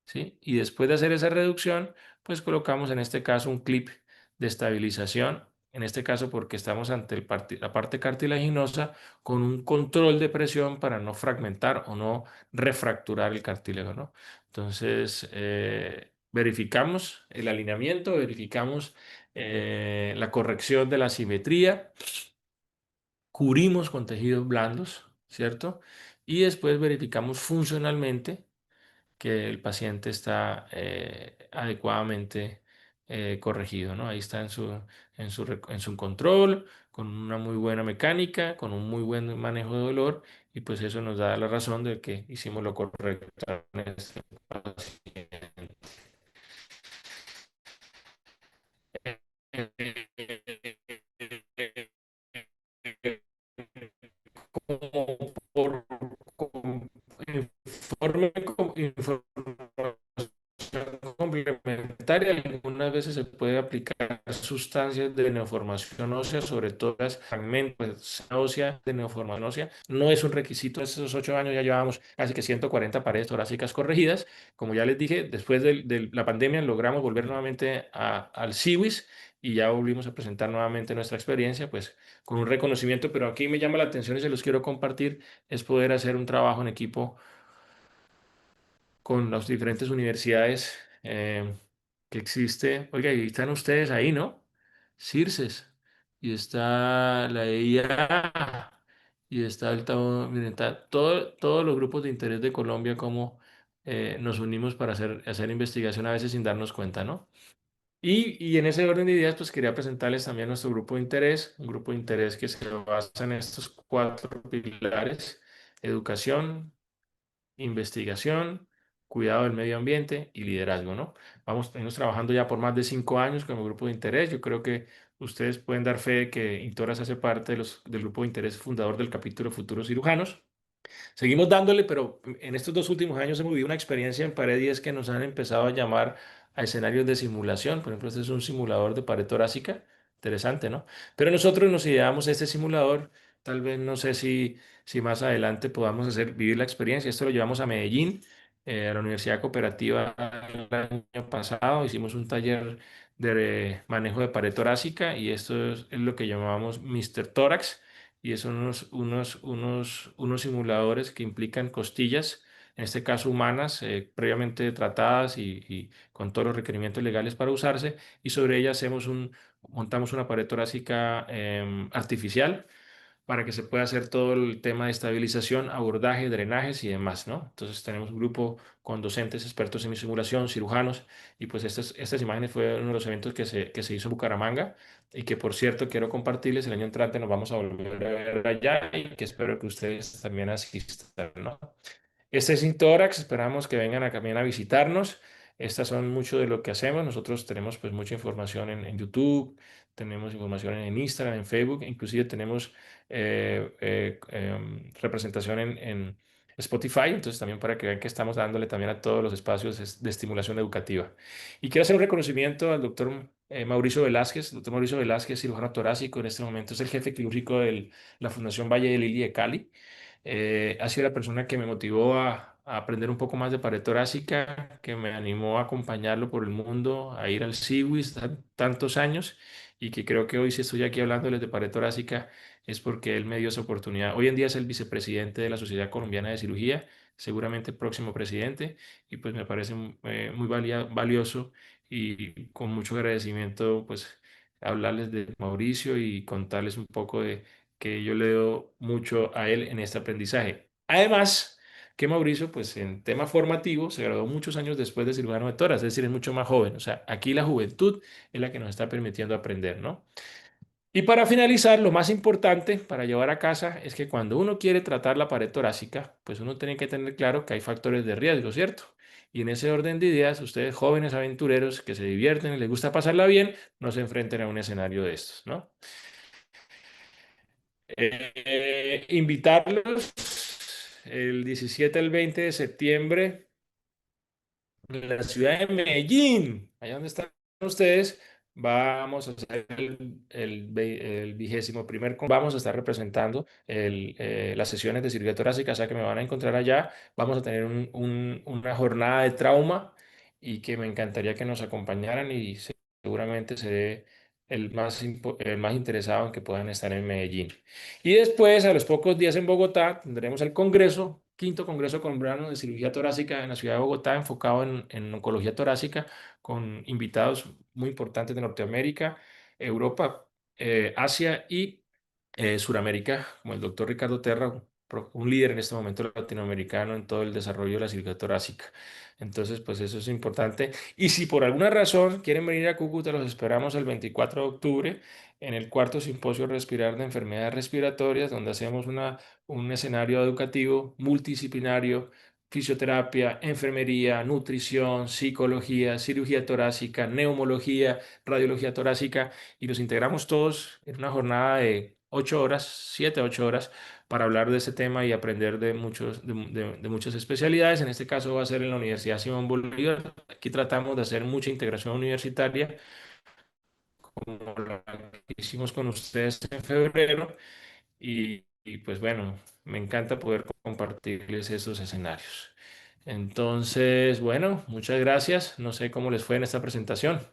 A: ¿sí? Y después de hacer esa reducción, pues colocamos en este caso un clip de estabilización, en este caso porque estamos ante la parte cartilaginosa con un control de presión para no fragmentar o no refracturar el cartílago, ¿no? Entonces, verificamos el alineamiento, verificamos la corrección de la simetría, cubrimos con tejidos blandos, ¿cierto? Y después verificamos funcionalmente que el paciente está adecuadamente corregido, ¿no? Ahí está en su control, con una muy buena mecánica, con un muy buen manejo de dolor, y pues eso nos da la razón de que hicimos lo correcto en este paciente. Como por información complementaria, algunas veces se puede aplicar sustancias de neoformación ósea, sobre todo las fragmentos ósea de neoformación ósea. No es un requisito, en esos 8 años ya llevamos casi que 140 paredes torácicas corregidas. Como ya les dije, después de la pandemia logramos volver nuevamente al CIWIS y ya volvimos a presentar nuevamente nuestra experiencia, pues con un reconocimiento, pero aquí me llama la atención y se los quiero compartir, es poder hacer un trabajo en equipo con las diferentes universidades que existe. Oiga, y están ustedes ahí, ¿no? CIRSES, y está la EIA, y está miren, todos los grupos de interés de Colombia, como nos unimos para hacer investigación a veces sin darnos cuenta, ¿no? Y en ese orden de ideas, pues quería presentarles también nuestro grupo de interés, un grupo de interés que se basa en estos cuatro pilares: educación, investigación, cuidado del medio ambiente y liderazgo, ¿no? Venimos trabajando ya por más de 5 años como grupo de interés. Yo creo que ustedes pueden dar fe de que Intoras hace parte del grupo de interés fundador del capítulo Futuros Cirujanos. Seguimos dándole, pero en estos 2 últimos años hemos vivido una experiencia en pared, y es que nos han empezado a llamar a escenarios de simulación. Por ejemplo, este es un simulador de pared torácica. Interesante, ¿no? Pero nosotros nos ideamos este simulador. Tal vez no sé si más adelante podamos vivir la experiencia. Esto lo llevamos a Medellín, a la Universidad Cooperativa el año pasado. Hicimos un taller de manejo de pared torácica, y esto es lo que llamamos Mr. Tórax, y son unos simuladores que implican costillas, en este caso humanas, previamente tratadas y con todos los requerimientos legales para usarse, y sobre ellas montamos una pared torácica artificial, para que se pueda hacer todo el tema de estabilización, abordaje, drenajes y demás, ¿no? Entonces tenemos un grupo con docentes expertos en simulación, cirujanos, y pues estas imágenes fue uno de los eventos que se hizo en Bucaramanga, y que, por cierto, quiero compartirles. El año entrante nos vamos a volver a ver allá, y que espero que ustedes también asistan, ¿no? Este es Intórax, esperamos que vengan también a visitarnos. Estas son mucho de lo que hacemos. Nosotros tenemos pues mucha información en YouTube, tenemos información en Instagram, en Facebook, inclusive tenemos representación en Spotify. Entonces, también para que vean que estamos dándole también a todos los espacios de estimulación educativa. Y quiero hacer un reconocimiento al doctor Mauricio Velázquez. El doctor Mauricio Velázquez, cirujano torácico, en este momento es el jefe quirúrgico de la Fundación Valle de Lili de Cali. Ha sido la persona que me motivó a aprender un poco más de pared torácica, que me animó a acompañarlo por el mundo, a ir al SIWIS tantos años, y que creo que hoy, si estoy aquí hablándoles de pared torácica, es porque él me dio esa oportunidad. Hoy en día es el vicepresidente de la Sociedad Colombiana de Cirugía, seguramente próximo presidente, y pues me parece muy valioso, y con mucho agradecimiento, pues hablarles de Mauricio y contarles un poco de que yo le doy mucho a él en este aprendizaje. Además, que Mauricio, pues en tema formativo, se graduó muchos años después de cirujano de toras, es decir, es mucho más joven. O sea, aquí la juventud es la que nos está permitiendo aprender, ¿no? Y para finalizar, lo más importante para llevar a casa es que cuando uno quiere tratar la pared torácica, pues uno tiene que tener claro que hay factores de riesgo, ¿cierto? Y en ese orden de ideas, ustedes, jóvenes aventureros que se divierten y les gusta pasarla bien, no se enfrenten a un escenario de estos, ¿no? Invitarlos el 17 al 20 de septiembre en la ciudad de Medellín, allá donde están ustedes. Vamos a hacer el 21º. Vamos a estar representando las sesiones de cirugía torácica, o sea que me van a encontrar allá. Vamos a tener una jornada de trauma, y que me encantaría que nos acompañaran, y seguramente seré el más interesado en que puedan estar en Medellín. Y después, a los pocos días, en Bogotá, tendremos el Congreso, quinto Congreso Colombiano de Cirugía Torácica en la ciudad de Bogotá, enfocado en oncología torácica, con invitados muy importantes de Norteamérica, Europa, Asia y Suramérica, como el doctor Ricardo Terra, un líder en este momento latinoamericano en todo el desarrollo de la cirugía torácica. Entonces, pues eso es importante. Y si por alguna razón quieren venir a Cúcuta, los esperamos el 24 de octubre en el cuarto simposio Respirar de Enfermedades Respiratorias, donde hacemos un escenario educativo multidisciplinario: fisioterapia, enfermería, nutrición, psicología, cirugía torácica, neumología, radiología torácica, y los integramos todos en una jornada de 8 horas, 7, 8 horas, para hablar de ese tema y aprender de muchas especialidades. En este caso va a ser en la Universidad Simón Bolívar. Aquí tratamos de hacer mucha integración universitaria, como la que hicimos con ustedes en febrero, y pues bueno, me encanta poder compartirles esos escenarios. Entonces, bueno, muchas gracias. No sé cómo les fue en esta presentación.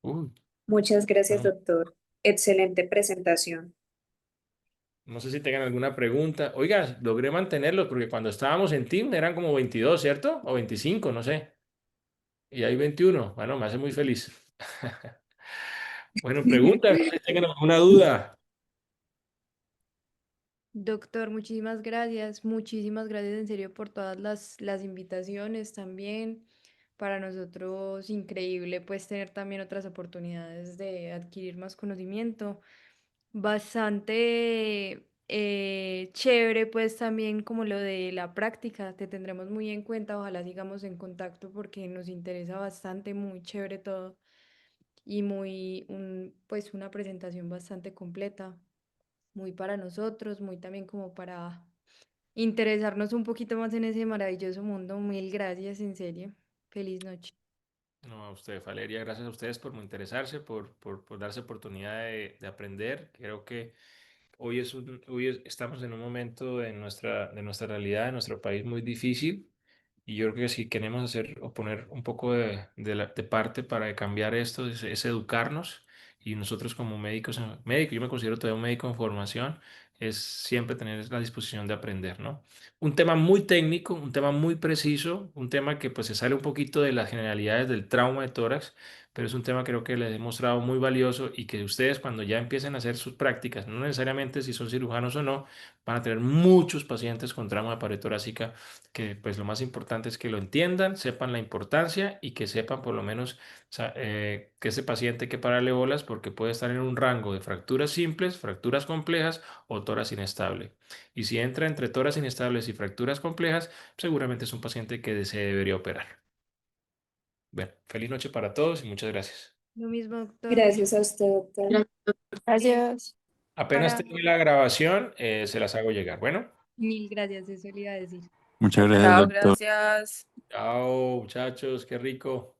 A: Uy,
D: Muchas gracias,
A: no.
D: doctor. Excelente presentación.
A: No sé si tengan alguna pregunta. Oiga, logré mantenerlos porque cuando estábamos en Team eran como 22, ¿cierto? O 25, no sé. Y hay 21. Bueno, me hace muy feliz. Bueno, preguntas, no sé si tengan alguna duda.
C: Doctor, muchísimas gracias en serio por todas las invitaciones también. Para nosotros increíble pues tener también otras oportunidades de adquirir más conocimiento. Bastante chévere pues también como lo de la práctica, te tendremos muy en cuenta, ojalá sigamos en contacto porque nos interesa bastante, muy chévere todo y pues una presentación bastante completa, muy para nosotros, muy también como para interesarnos un poquito más en ese maravilloso mundo. Mil gracias, en serio. Feliz noche.
A: No, a usted, Valeria, gracias a ustedes por interesarse, por darse oportunidad de aprender. Creo que estamos en un momento de nuestra realidad, de nuestro país muy difícil. Y yo creo que si queremos hacer o poner un poco de parte para cambiar esto, es educarnos. Y nosotros como médicos, yo me considero todavía un médico en formación, es siempre tener la disposición de aprender, ¿no? Un tema muy técnico, un tema muy preciso, un tema que pues se sale un poquito de las generalidades del trauma de tórax, pero es un tema creo que les he mostrado muy valioso y que ustedes cuando ya empiecen a hacer sus prácticas, no necesariamente si son cirujanos o no, van a tener muchos pacientes con trauma de pared torácica que pues lo más importante es que lo entiendan, sepan la importancia y que sepan por lo menos que ese paciente hay que pararle bolas porque puede estar en un rango de fracturas simples, fracturas complejas o tórax inestable. Y si entra entre tórax inestables y fracturas complejas, seguramente es un paciente que se debería operar. Bueno, feliz noche para todos y muchas gracias.
C: Lo mismo, doctor.
D: Gracias a usted, doctor.
B: Gracias.
A: Apenas
C: Para...
A: tenga la grabación, se las hago llegar. Bueno,
C: Mil gracias, eso le iba a decir.
G: Muchas gracias,
B: Chao,
G: doctor.
B: gracias.
A: chao muchachos, qué rico.